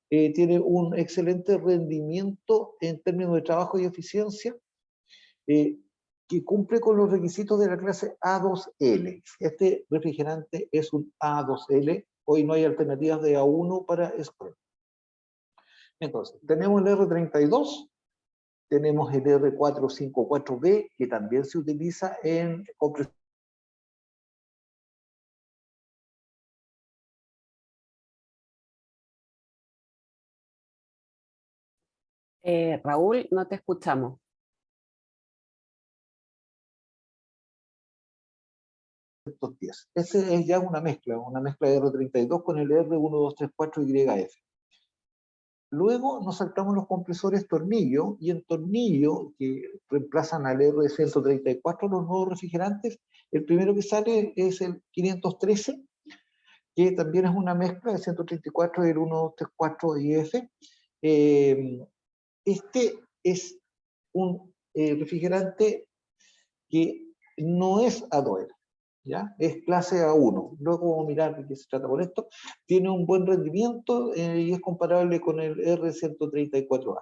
Tiene un excelente rendimiento en términos de trabajo y eficiencia, que cumple con los requisitos de la clase A2L. Este refrigerante es un A2L. Hoy no hay alternativas de A1 para Scroll. Entonces, tenemos el R32, tenemos el R454B, que también se utiliza en compresión. Raúl, no te escuchamos. Este es ya una mezcla de R32 con el R1234YF. Luego nos saltamos los compresores tornillo, y en tornillo, que reemplazan al R134, los nuevos refrigerantes, el primero que sale es el 513, que también es una mezcla de 134 y el 1234IF. Este es un refrigerante que no es A2L, ¿ya? Es clase A1. Luego vamos a mirar de qué se trata con esto. Tiene un buen rendimiento y es comparable con el R134A.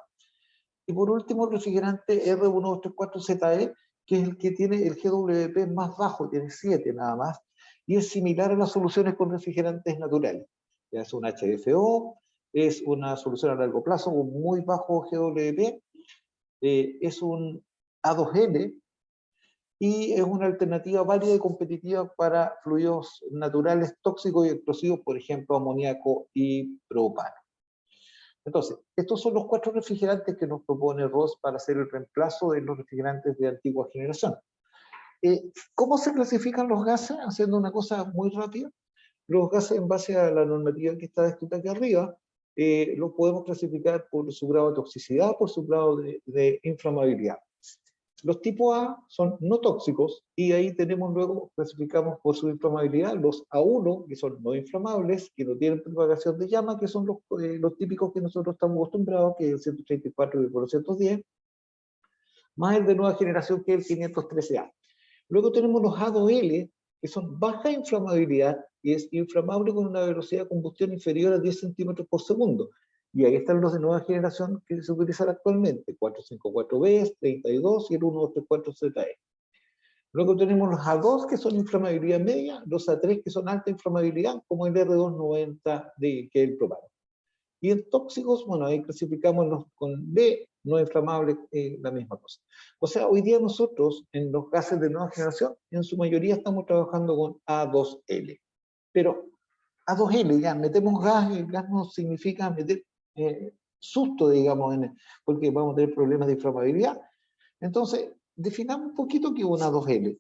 Y por último, el refrigerante R1234ZE, que es el que tiene el GWP más bajo, tiene 7 nada más, y es similar a las soluciones con refrigerantes naturales. Ya es un HFO, es una solución a largo plazo con muy bajo GWP, es un A2L, y es una alternativa válida y competitiva para fluidos naturales tóxicos y explosivos, por ejemplo, amoníaco y propano. Entonces, estos son los 4 refrigerantes que nos propone ROS para hacer el reemplazo de los refrigerantes de antigua generación. ¿Cómo se clasifican los gases? Haciendo una cosa muy rápida. Los gases, en base a la normativa que está descrita aquí arriba, los podemos clasificar por su grado de toxicidad, por su grado de inflamabilidad. Los tipo A son no tóxicos y ahí tenemos luego, clasificamos por su inflamabilidad, los A1, que son no inflamables, que no tienen propagación de llama, que son los típicos que nosotros estamos acostumbrados, que es el 134 y el 410, más el de nueva generación, que es el 513A. Luego tenemos los A2L, que son baja inflamabilidad y es inflamable con una velocidad de combustión inferior a 10 centímetros por segundo. Y ahí están los de nueva generación que se utilizan actualmente, 454B, 32 y el 1234ZE. Luego tenemos los A2, que son inflamabilidad media, los A3, que son alta inflamabilidad, como el R290, que es el propano. Y en tóxicos, bueno, ahí clasificamos los con B, no inflamable, la misma cosa. O sea, hoy día nosotros, en los gases de nueva generación, en su mayoría estamos trabajando con A2L. Pero A2L, ya, metemos gas, y el gas no significa meter susto, digamos, porque vamos a tener problemas de inflamabilidad. Entonces, definamos un poquito qué es un A2L.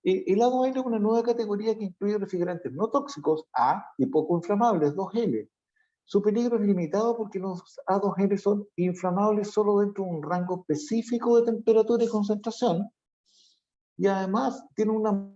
El A2L es una nueva categoría que incluye refrigerantes no tóxicos, A, y poco inflamables, 2L. Su peligro es limitado porque los A2L son inflamables solo dentro de un rango específico de temperatura y concentración, y además tienen una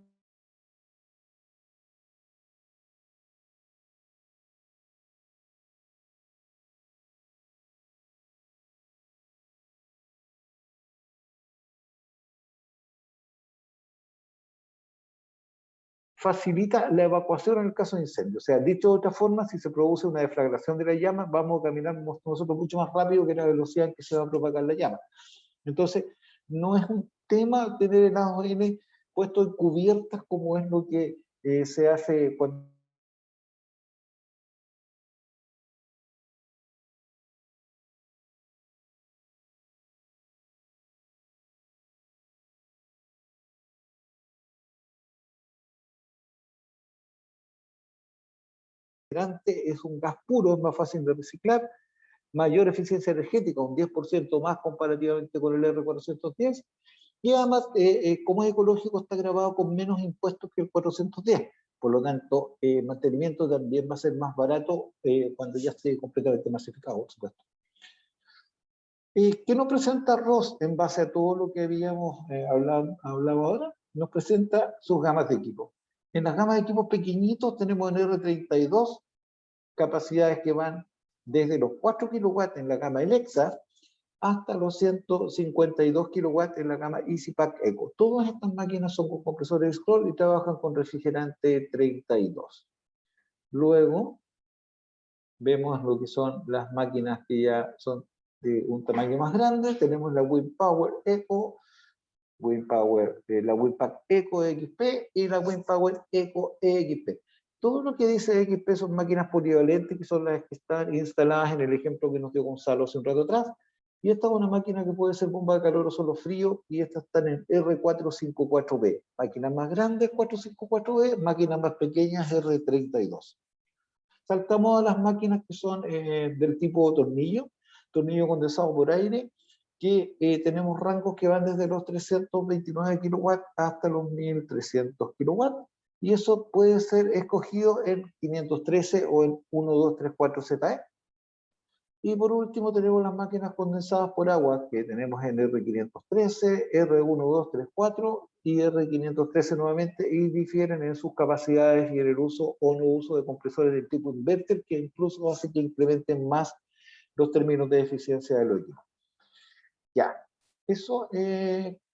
facilita la evacuación en el caso de incendio. O sea, dicho de otra forma, si se produce una deflagración de la llama, vamos a caminar nosotros mucho más rápido que la velocidad en que se va a propagar la llama. Entonces, no es un tema tener el A2L puesto en cubiertas como es lo que se hace cuando es un gas puro, es más fácil de reciclar, mayor eficiencia energética, un 10% más comparativamente con el R410, y además, como es ecológico, está grabado con menos impuestos que el 410. Por lo tanto, mantenimiento también va a ser más barato cuando ya esté completamente masificado, por supuesto. ¿Qué nos presenta ROS en base a todo lo que habíamos hablado ahora? Nos presenta sus gamas de equipo. En las gamas de equipos pequeñitos tenemos en R32 capacidades que van desde los 4 kW en la gama Alexa hasta los 152 kW en la gama EasyPack Eco. Todas estas máquinas son con compresores de scroll y trabajan con refrigerante 32. Luego vemos lo que son las máquinas que ya son de un tamaño más grande. Tenemos la WindPower Eco, la WindPack Eco XP y la WindPower Eco EXP. Todo lo que dice XP son máquinas polivalentes, que son las que están instaladas en el ejemplo que nos dio Gonzalo hace un rato atrás. Y esta es una máquina que puede ser bomba de calor o solo frío, y estas están en R454B. Máquinas más grandes, 454B, máquinas más pequeñas, R32. Saltamos a las máquinas que son del tipo tornillo condensado por aire, que tenemos rangos que van desde los 329 kW hasta los 1300 kW, y eso puede ser escogido en 513 o en 1234ZE. Y por último tenemos las máquinas condensadas por agua, que tenemos en R513, R1234 y R513 nuevamente, y difieren en sus capacidades y en el uso o no uso de compresores del tipo inverter, que incluso hace que incrementen más los términos de eficiencia del equipo. Ya, Eso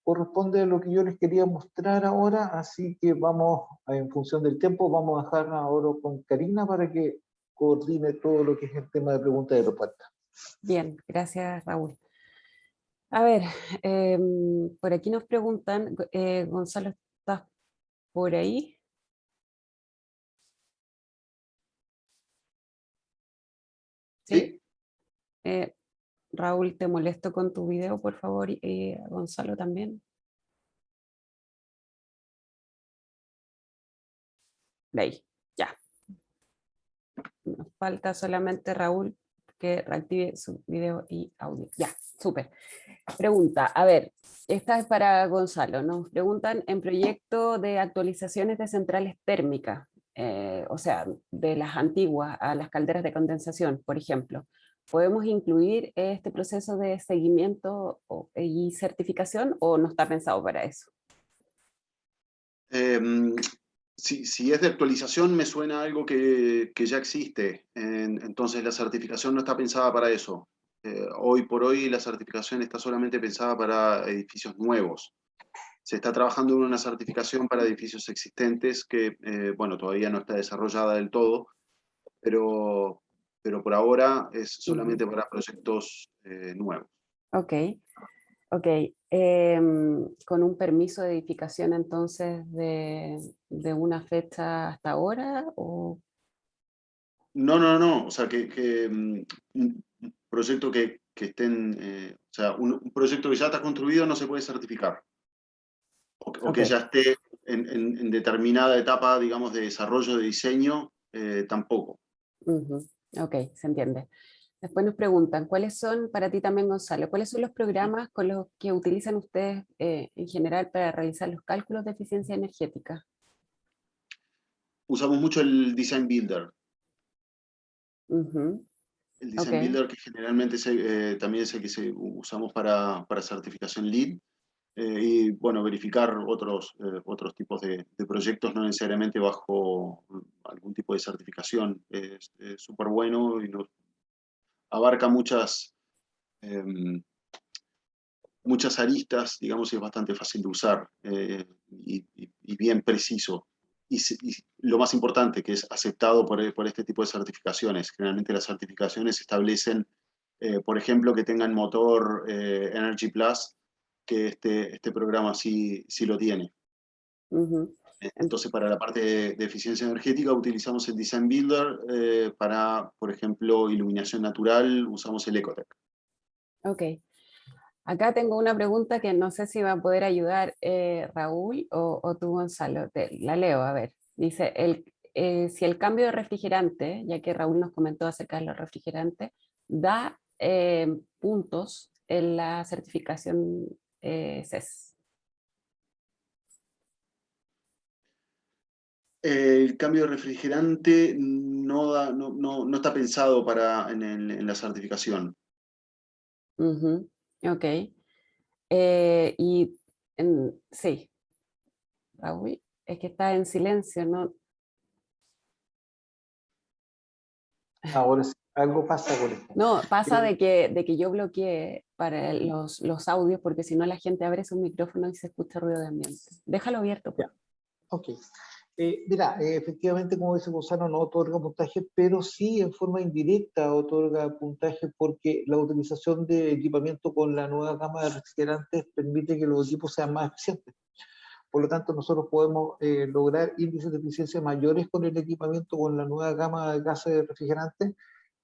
corresponde a lo que yo les quería mostrar ahora, así que vamos, en función del tiempo, vamos a dejar ahora con Karina para que coordine todo lo que es el tema de preguntas y respuestas. Bien, gracias, Raúl. A ver, por aquí nos preguntan, Gonzalo, ¿estás por ahí? Sí. Eh, Raúl, te molesto con tu video, por favor, y Gonzalo también. De ahí, ya. Nos falta solamente Raúl que reactive su video y audio. Ya, súper. Pregunta, a ver, esta es para Gonzalo. Nos preguntan en proyecto de actualizaciones de centrales térmicas, o sea, de las antiguas a las calderas de condensación, por ejemplo. ¿Podemos incluir este proceso de seguimiento y certificación o no está pensado para eso? Si es de actualización, me suena algo que ya existe. Entonces la certificación no está pensada para eso. Hoy por hoy la certificación está solamente pensada para edificios nuevos. Se está trabajando en una certificación para edificios existentes que, bueno, todavía no está desarrollada del todo, pero por ahora es solamente para proyectos nuevos. Ok, ok. Con un permiso de edificación entonces de una fecha hasta ahora o... No. O sea, un proyecto que estén, o sea, un proyecto que ya está construido no se puede certificar. O Ok, que ya esté en determinada etapa, digamos, de desarrollo de diseño, tampoco. ujú, ok, se entiende. Después nos preguntan, ¿cuáles son, para ti también Gonzalo, cuáles son los programas con los que utilizan ustedes en general para realizar los cálculos de eficiencia energética? Usamos mucho el Design Builder. Ujú, El ok, Design Builder que generalmente también es el que usamos para certificación LEED. Y bueno, verificar otros tipos de proyectos, no necesariamente bajo algún tipo de certificación. Es súper bueno y abarca muchas aristas, digamos, y es bastante fácil de usar y bien preciso. Y lo más importante, que es aceptado por este tipo de certificaciones. Generalmente las certificaciones establecen, por ejemplo, que tengan motor Energy Plus, que este programa sí lo tiene. ujú, Entonces, para la parte de eficiencia energética utilizamos el Design Builder, para, por ejemplo, iluminación natural usamos el Ecotec. ok. Acá tengo una pregunta que no sé si va a poder ayudar Raúl o tú, Gonzalo. La leo, a ver. Dice, si el cambio de refrigerante, ya que Raúl nos comentó acerca de los refrigerantes, da puntos en la certificación CES. El cambio de refrigerante no está pensado en la certificación. Ujú, ok. Y sí, Raúl, es que está en silencio, ¿no? Ahora sí, algo pasa con esto. No, pasa Eh, de que yo bloqueé para los audios porque si no la gente abre su micrófono y se escucha ruido de ambiente. Déjalo abierto, ya, pues. ok. Mira, efectivamente, como dice Gonzalo, no otorga puntaje, pero sí en forma indirecta otorga puntaje porque la utilización de equipamiento con la nueva gama de refrigerantes permite que los equipos sean más eficientes. Por lo tanto, nosotros podemos lograr índices de eficiencia mayores con el equipamiento con la nueva gama de gases de refrigerantes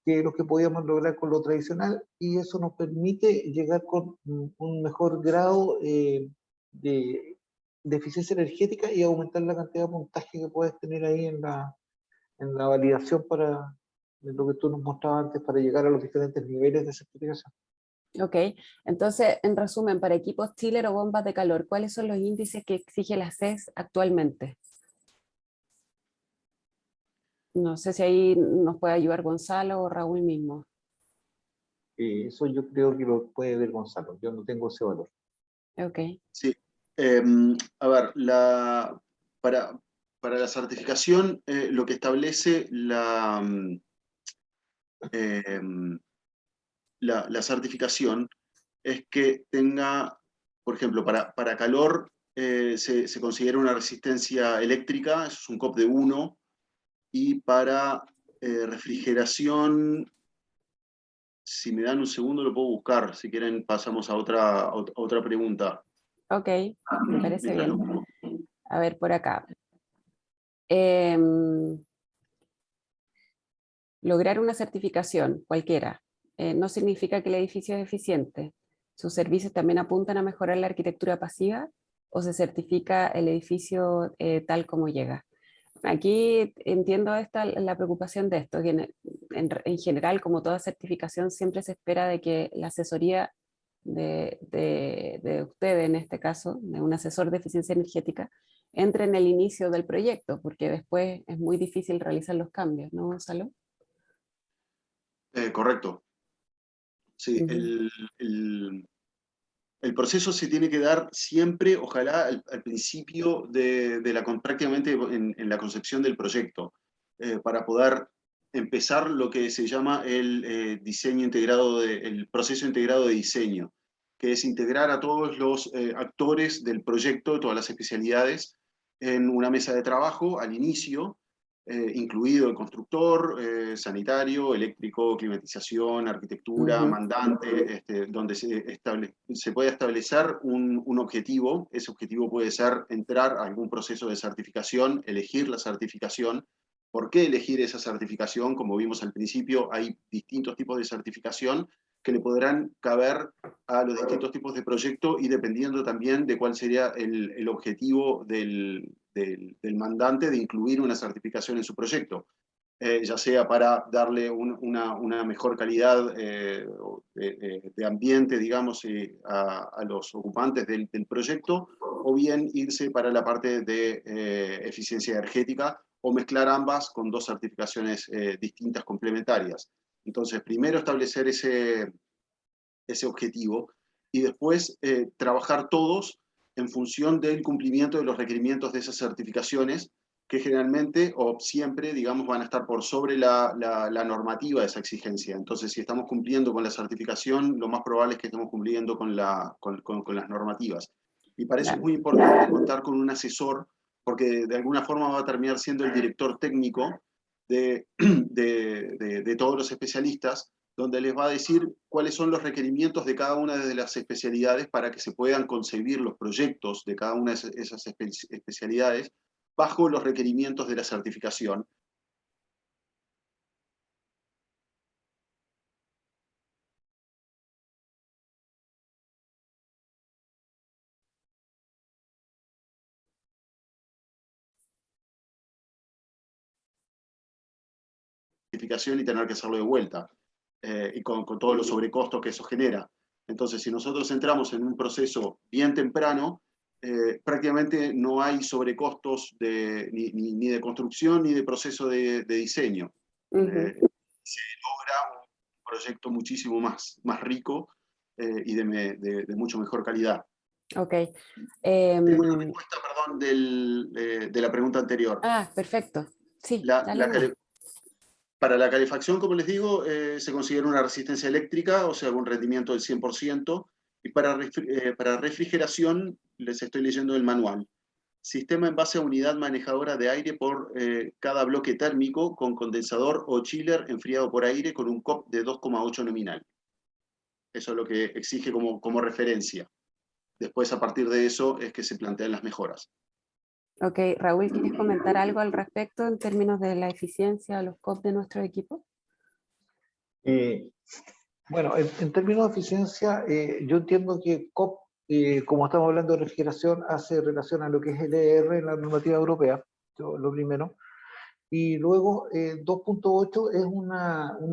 que los que podíamos lograr con lo tradicional, y eso nos permite llegar con un mejor grado de, de eficiencia energética y aumentar la cantidad de puntaje que puedes tener ahí en la validación para lo que tú nos mostrabas antes, para llegar a los diferentes niveles de certificación. Ok, entonces, en resumen, para equipos chiller o bombas de calor, ¿cuáles son los índices que exige la CES actualmente? No sé si ahí nos puede ayudar Gonzalo o Raúl mismo. Eso yo creo que lo puede ver Gonzalo, yo no tengo ese valor. Ok, Sí. Eh, a ver, para, para la certificación, lo que establece eh, la certificación es que tenga por ejemplo, para calor se considera una resistencia eléctrica, eso es un COP de 1, y para refrigeración, si me dan un segundo lo puedo buscar, si quieren pasamos a otra pregunta. Ok, me parece Mientras bien. lo- A ver, por acá. Lograr una certificación, cualquiera, no significa que el edificio es eficiente. ¿Sus servicios también apuntan a mejorar la arquitectura pasiva o se certifica el edificio tal como llega? Aquí entiendo la preocupación de esto, que en general, como toda certificación, siempre se espera de que la asesoría de usted, en este caso, de un asesor de eficiencia energética, entre en el inicio del proyecto, porque después es muy difícil realizar los cambios, ¿no, Gonzalo? Correcto. Sí, Ujú. el proceso se tiene que dar siempre, ojalá, al principio prácticamente en la concepción del proyecto, para poder empezar lo que se llama el diseño integrado, el proceso integrado de diseño, que es integrar a todos los actores del proyecto, todas las especialidades, en una mesa de trabajo al inicio, incluido el constructor, sanitario, eléctrico, climatización, arquitectura, Ujú. mandante, donde se puede establecer un objetivo. Ese objetivo puede ser entrar a algún proceso de certificación, elegir la certificación. ¿Por qué elegir esa certificación? Como vimos al principio, hay distintos tipos de certificación que le podrán caber a los distintos tipos de proyecto y dependiendo también de cuál sería el objetivo del mandante de incluir una certificación en su proyecto, ya sea para darle una mejor calidad de ambiente, digamos, a los ocupantes del proyecto, o bien irse para la parte de eficiencia energética, o mezclar ambas con dos certificaciones distintas complementarias. Entonces, primero establecer ese objetivo y después trabajar todos en función del cumplimiento de los requerimientos de esas certificaciones que generalmente o siempre, digamos, van a estar por sobre la normativa de esa exigencia. Entonces, si estamos cumpliendo con la certificación, lo más probable es que estemos cumpliendo con las normativas. Y para eso es Claro. muy importante contar con un asesor, porque de alguna forma va a terminar siendo el director técnico de todos los especialistas, donde les va a decir cuáles son los requerimientos de cada una de las especialidades para que se puedan concebir los proyectos de cada una de esas especialidades bajo los requerimientos de la certificación. Y tener que hacerlo de vuelta, y con todos los sobrecostos que eso genera. Entonces, si nosotros entramos en un proceso bien temprano, prácticamente no hay sobrecostos ni de construcción ni de proceso de diseño. Ujú. Se logra un proyecto muchísimo más rico y de mucho mejor calidad. Ok. Tengo una respuesta, perdón, de la pregunta anterior. Perfecto. Sí, La, dale la nomás. Para la calefacción, como les digo, se considera una resistencia eléctrica, o sea, un rendimiento del 100%. Y para refrigeración, les estoy leyendo el manual. Sistema en base a unidad manejadora de aire por cada bloque térmico con condensador o chiller enfriado por aire con un COP de 2,8 nominal. Eso es lo que exige como referencia. Después, a partir de eso, es que se plantean las mejoras. Ok, Raúl, ¿quieres comentar algo al respecto en términos de la eficiencia, los COP de nuestro equipo? Eh, bueno, en términos de eficiencia, yo entiendo que COP, como estamos hablando de refrigeración, hace relación a lo que es el ER en la normativa europea, lo primero. Y luego 2.8 es un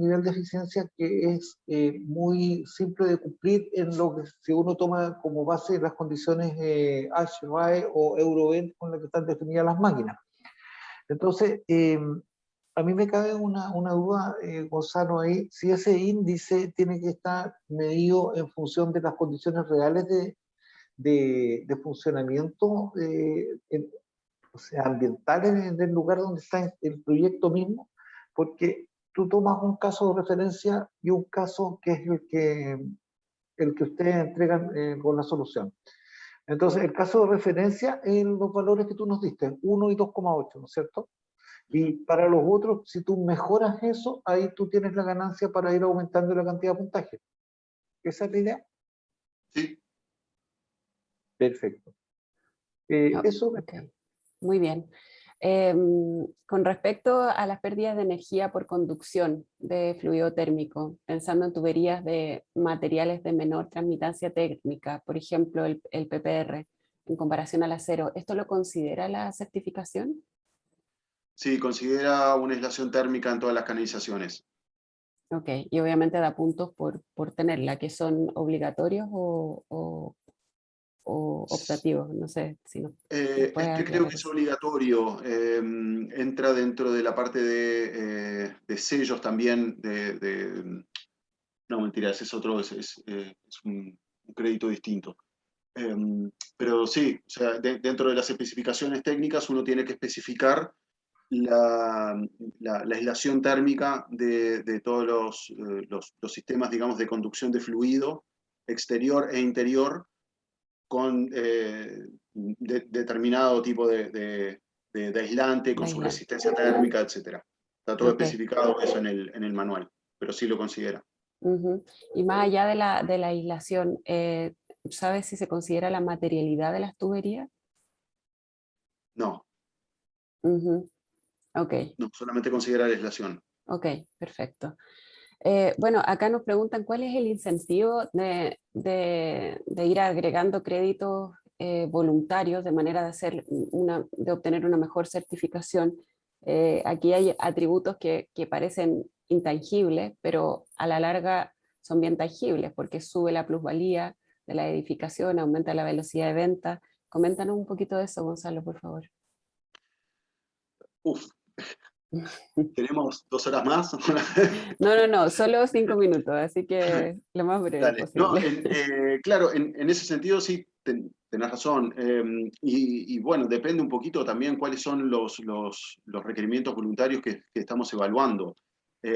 nivel de eficiencia que es muy simple de cumplir en lo que si uno toma como base las condiciones HRAE o Eurovent con las que están definidas las máquinas. Entonces, a mí me cabe una duda, Gonzalo, ahí, si ese índice tiene que estar medido en función de las condiciones reales de funcionamiento, o sea, ambientales del lugar donde está el proyecto mismo, porque tú tomas un caso de referencia y un caso que es el que ustedes entregan con la solución. Entonces, el caso de referencia en los valores que tú nos diste, 1 y 2,8, ¿no es cierto? Y para los otros, si tú mejoras eso, ahí tú tienes la ganancia para ir aumentando la cantidad de puntaje. ¿Esa es la idea? Sí, Perfecto. Ah, Eso, ok, muy bien. Con respecto a las pérdidas de energía por conducción de fluido térmico, pensando en tuberías de materiales de menor transmitancia térmica, por ejemplo el PPR, en comparación al acero, ¿esto lo considera la certificación? sí, considera una aislación térmica en todas las canalizaciones. Ok, y obviamente da puntos por tenerla, que son obligatorios o optativos, no sé si nos puede Este creo aclarar que es eso. obligatorio. Entra dentro de la parte de sellos también. No, mentira, ese es otro, es un crédito distinto. Pero sí, o sea, dentro de las especificaciones técnicas uno tiene que especificar la aislación térmica de todos los sistemas, digamos, de conducción de fluido exterior e interior con determinado tipo de aislante, De con su aislante. resistencia térmica, etc. Está todo Ok. especificado eso en el manual, pero sí lo considera. Ujú. Y más allá de la aislación, ¿sabes si se considera la materialidad de las tuberías? No, Ujú. Ok, no, solamente considera la aislación. ok, perfecto. Bueno, acá nos preguntan cuál es el incentivo de ir agregando créditos voluntarios de manera de, de obtener una mejor certificación. Aquí hay atributos que parecen intangibles, pero a la larga son bien tangibles porque sube la plusvalía de la edificación, aumenta la velocidad de venta. Coméntanos un poquito de eso, Gonzalo, por favor. Uf, ¿tenemos 2 horas más? No, no, no, solo 5 minutos, así que lo más breve Dale. No, posible. claro, en ese sentido sí tenés razón. Y bueno, depende un poquito también cuáles son los requerimientos voluntarios que estamos evaluando.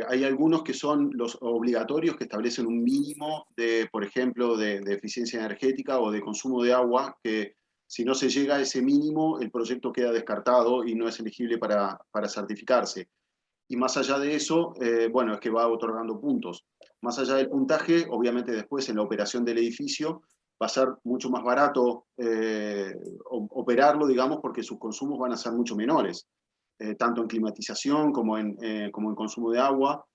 Hay algunos que son los obligatorios, que establecen un mínimo de, por ejemplo, de eficiencia energética o de consumo de agua, que si no se llega a ese mínimo, el proyecto queda descartado y no es elegible para certificarse. Y más allá de eso, bueno, es que va otorgando puntos. Más allá del puntaje, obviamente después en la operación del edificio va a ser mucho más barato operarlo, digamos, porque sus consumos van a ser mucho menores, tanto en climatización como en consumo de agua.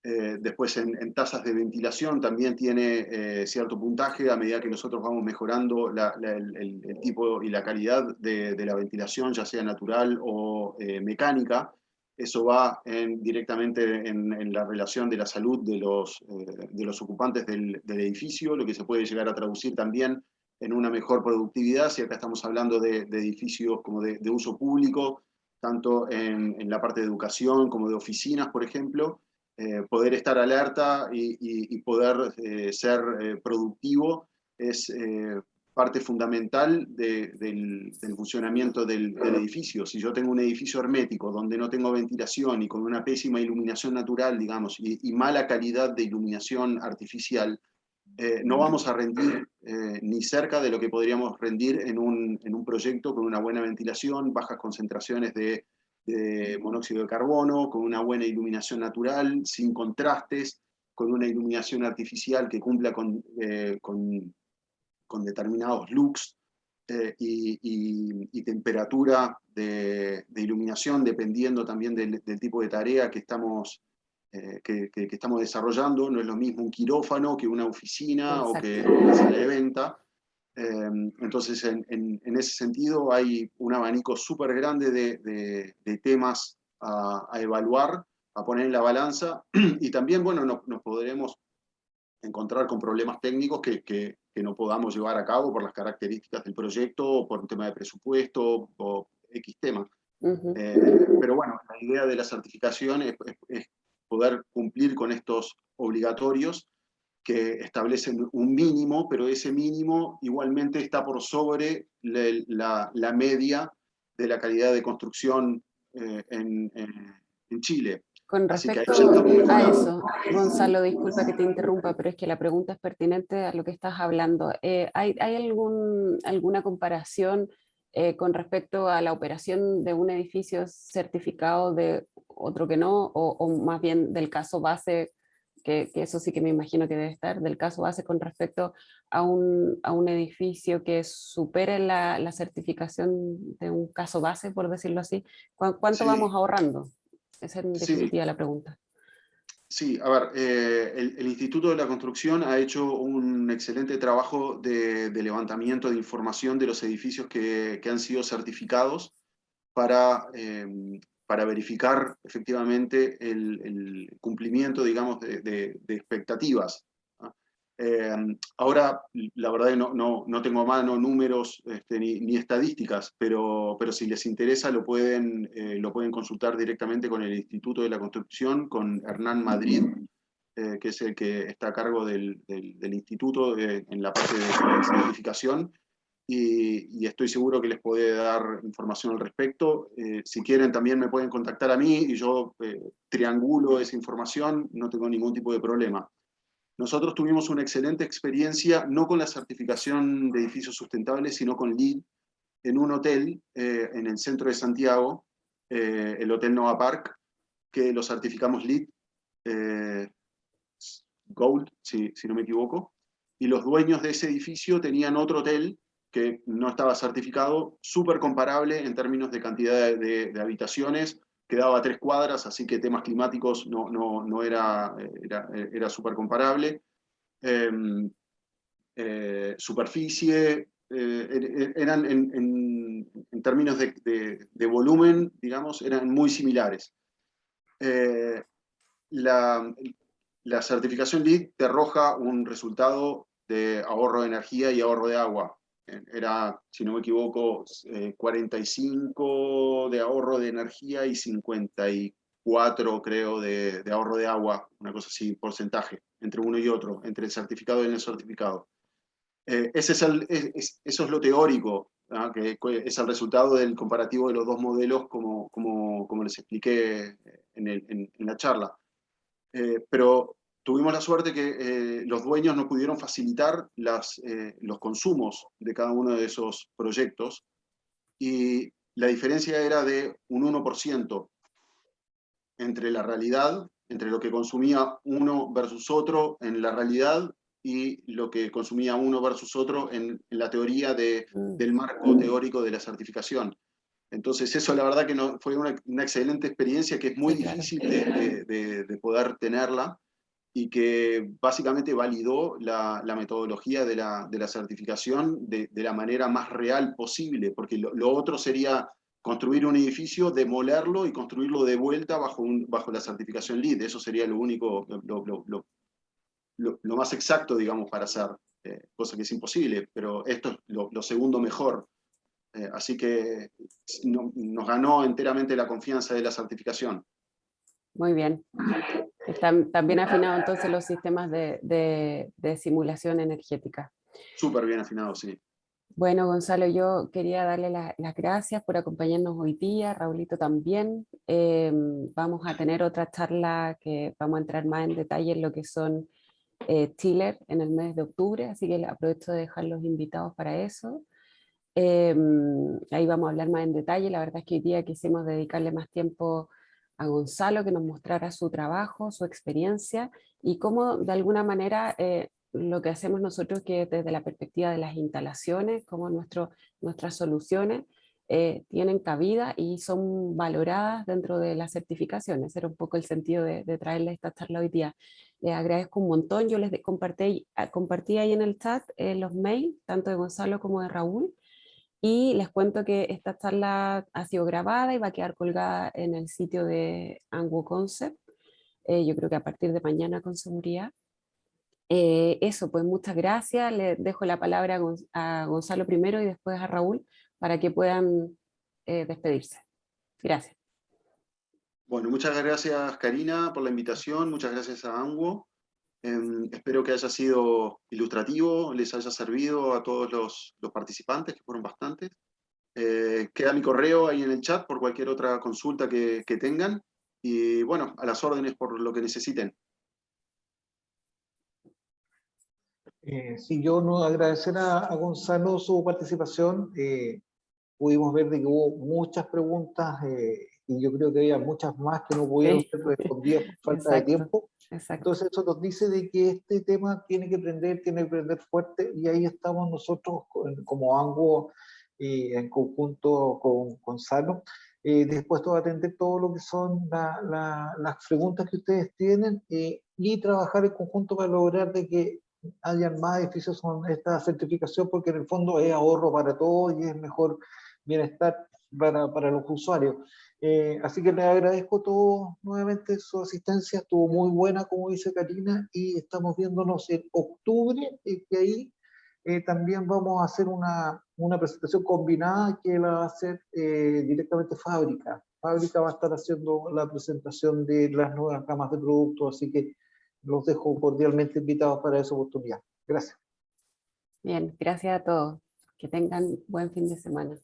Después en tasas de ventilación también tiene cierto puntaje a medida que nosotros vamos mejorando el tipo y la calidad de la ventilación, ya sea natural o mecánica. Eso va directamente en la relación de la salud de los ocupantes del edificio, lo que se puede llegar a traducir también en una mejor productividad, si acá estamos hablando de edificios como de uso público, tanto en la parte de educación como de oficinas, por ejemplo, poder estar alerta y poder ser productivo es parte fundamental del funcionamiento del edificio. Si yo tengo un edificio hermético donde no tengo ventilación y con una pésima iluminación natural, digamos, y mala calidad de iluminación artificial, no vamos a rendir ni cerca de lo que podríamos rendir en un proyecto con una buena ventilación, bajas concentraciones de monóxido de carbono, con una buena iluminación natural, sin contrastes, con una iluminación artificial que cumpla con determinados looks y temperatura de iluminación, dependiendo también del tipo de tarea que estamos estamos desarrollando. No es lo mismo un quirófano que una oficina o Exacto. que una sala de venta. Entonces, en ese sentido, hay un abanico súper grande de temas a evaluar, a poner en la balanza, y también, bueno, nos podremos encontrar con problemas técnicos que no podamos llevar a cabo por las características del proyecto, o por un tema de presupuesto, o X tema. Ujú. Pero bueno, la idea de la certificación es poder cumplir con estos obligatorios que establecen un mínimo, pero ese mínimo igualmente está por sobre la media de la calidad de construcción en Chile. Con Así que ahí respecto ya estamos a mejorando. eso, Gonzalo, disculpa que te interrumpa, pero es que la pregunta es pertinente a lo que estás hablando. ¿Hay alguna comparación con respecto a la operación de un edificio certificado de otro que no, o más bien del caso base, que eso sí que me imagino que debe estar, del caso base con respecto a un edificio que supere la certificación de un caso base, por decirlo así? ¿Cuánto vamos Sí, ahorrando? Esa es en sí, definitiva la pregunta. sí. A ver, el Instituto de la Construcción ha hecho un excelente trabajo de levantamiento de información de los edificios que han sido certificados para, para verificar efectivamente el cumplimiento, digamos, de expectativas, ¿no? Eh, Ahora, la verdad que no tengo a mano números ni estadísticas, pero si les interesa lo pueden consultar directamente con el Instituto de la Construcción, con Hernán Madrid, que es el que está a cargo del instituto en la parte de certificación, y estoy seguro que les puede dar información al respecto. Si quieren, también me pueden contactar a mí y yo triangulo esa información, no tengo ningún tipo de problema. Nosotros tuvimos una excelente experiencia, no con la certificación de edificios sustentables, sino con LEED, en un hotel en el centro de Santiago, el Hotel Nova Park, que lo certificamos LEED eh, Gold, si no me equivoco, y los dueños de ese edificio tenían otro hotel que no estaba certificado, súper comparable en términos de cantidad de habitaciones, quedaba a 3 cuadras, así que temas climáticos no era súper comparable. Eh, Superficie, eran en términos de volumen, digamos, eran muy similares. Eh, la, la certificación LEED te arroja un resultado de ahorro de energía y ahorro de agua. Era, si no me equivoco, 45 de ahorro de energía y 54, creo, de ahorro de agua, una cosa así, porcentaje, entre uno y otro, entre el certificado y el no certificado. Eso es lo teórico, ¿no? Que es el resultado del comparativo de los dos modelos, como les expliqué en la charla. Pero tuvimos la suerte que los dueños nos pudieron facilitar los consumos de cada uno de esos proyectos, y la diferencia era de un 1% entre la realidad, entre lo que consumía uno versus otro en la realidad y lo que consumía uno versus otro en la teoría del marco teórico de la certificación. Entonces eso la verdad que fue una excelente experiencia que es muy Sí, claro. difícil de poder tenerla, y que básicamente validó la metodología de la certificación de la manera más real posible, porque lo otro sería construir un edificio, demolerlo y construirlo de vuelta bajo la certificación LEED. Eso sería lo único, lo más exacto, digamos, para hacer, cosa que es imposible, pero esto es lo segundo mejor. Así que nos ganó enteramente la confianza de la certificación. Muy bien. Están también afinados entonces los sistemas de simulación energética. Súper bien afinado, sí. Bueno, Gonzalo, yo quería darle las gracias por acompañarnos hoy día, Raulito también. Vamos a tener otra charla que vamos a entrar más en detalle en lo que son chiller en el mes de octubre, así que aprovecho de dejar los invitados para eso. Ahí vamos a hablar más en detalle. La verdad es que hoy día quisimos dedicarle más tiempo a Gonzalo, que nos mostrara su trabajo, su experiencia y cómo de alguna manera lo que hacemos nosotros, que desde la perspectiva de las instalaciones, cómo nuestras soluciones tienen cabida y son valoradas dentro de las certificaciones. Ese era un poco el sentido de traerles esta charla hoy día. Les agradezco un montón. Yo les compartí ahí en el chat los mails, tanto de Gonzalo como de Raúl. Y les cuento que esta charla ha sido grabada y va a quedar colgada en el sitio de Anguo Concept, yo creo que a partir de mañana con seguridad. Eso, pues muchas gracias. Le dejo la palabra a Gonzalo primero y después a Raúl para que puedan despedirse. Gracias. Bueno, muchas gracias, Karina, por la invitación. Muchas gracias a Anguo. Espero que haya sido ilustrativo, les haya servido a todos los participantes, que fueron bastantes. Queda mi correo ahí en el chat por cualquier otra consulta que tengan. Y bueno, a las órdenes por lo que necesiten. Sí, yo no agradecer a Gonzalo su participación. Pudimos ver de que hubo muchas preguntas y yo creo que había muchas más que no pudieron Sí, ser respondidas por falta de exacto, tiempo. exacto. Entonces eso nos dice de que este tema tiene que prender fuerte, y ahí estamos nosotros como ANGO en conjunto con Gonzalo, dispuestos a atender todo lo que son las preguntas que ustedes tienen y trabajar en conjunto para lograr de que hayan más edificios con esta certificación, porque en el fondo es ahorro para todos y es mejor bienestar para los usuarios. Así que les agradezco a todos nuevamente su asistencia, estuvo muy buena, como dice Karina, y estamos viéndonos en octubre, que ahí también vamos a hacer una presentación combinada que la va a hacer directamente Fábrica. Fábrica va a estar haciendo la presentación de las nuevas gamas de productos, así que los dejo cordialmente invitados para esa oportunidad. Gracias. Bien, gracias a todos. Que tengan buen fin de semana.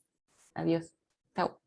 Adiós. Chao.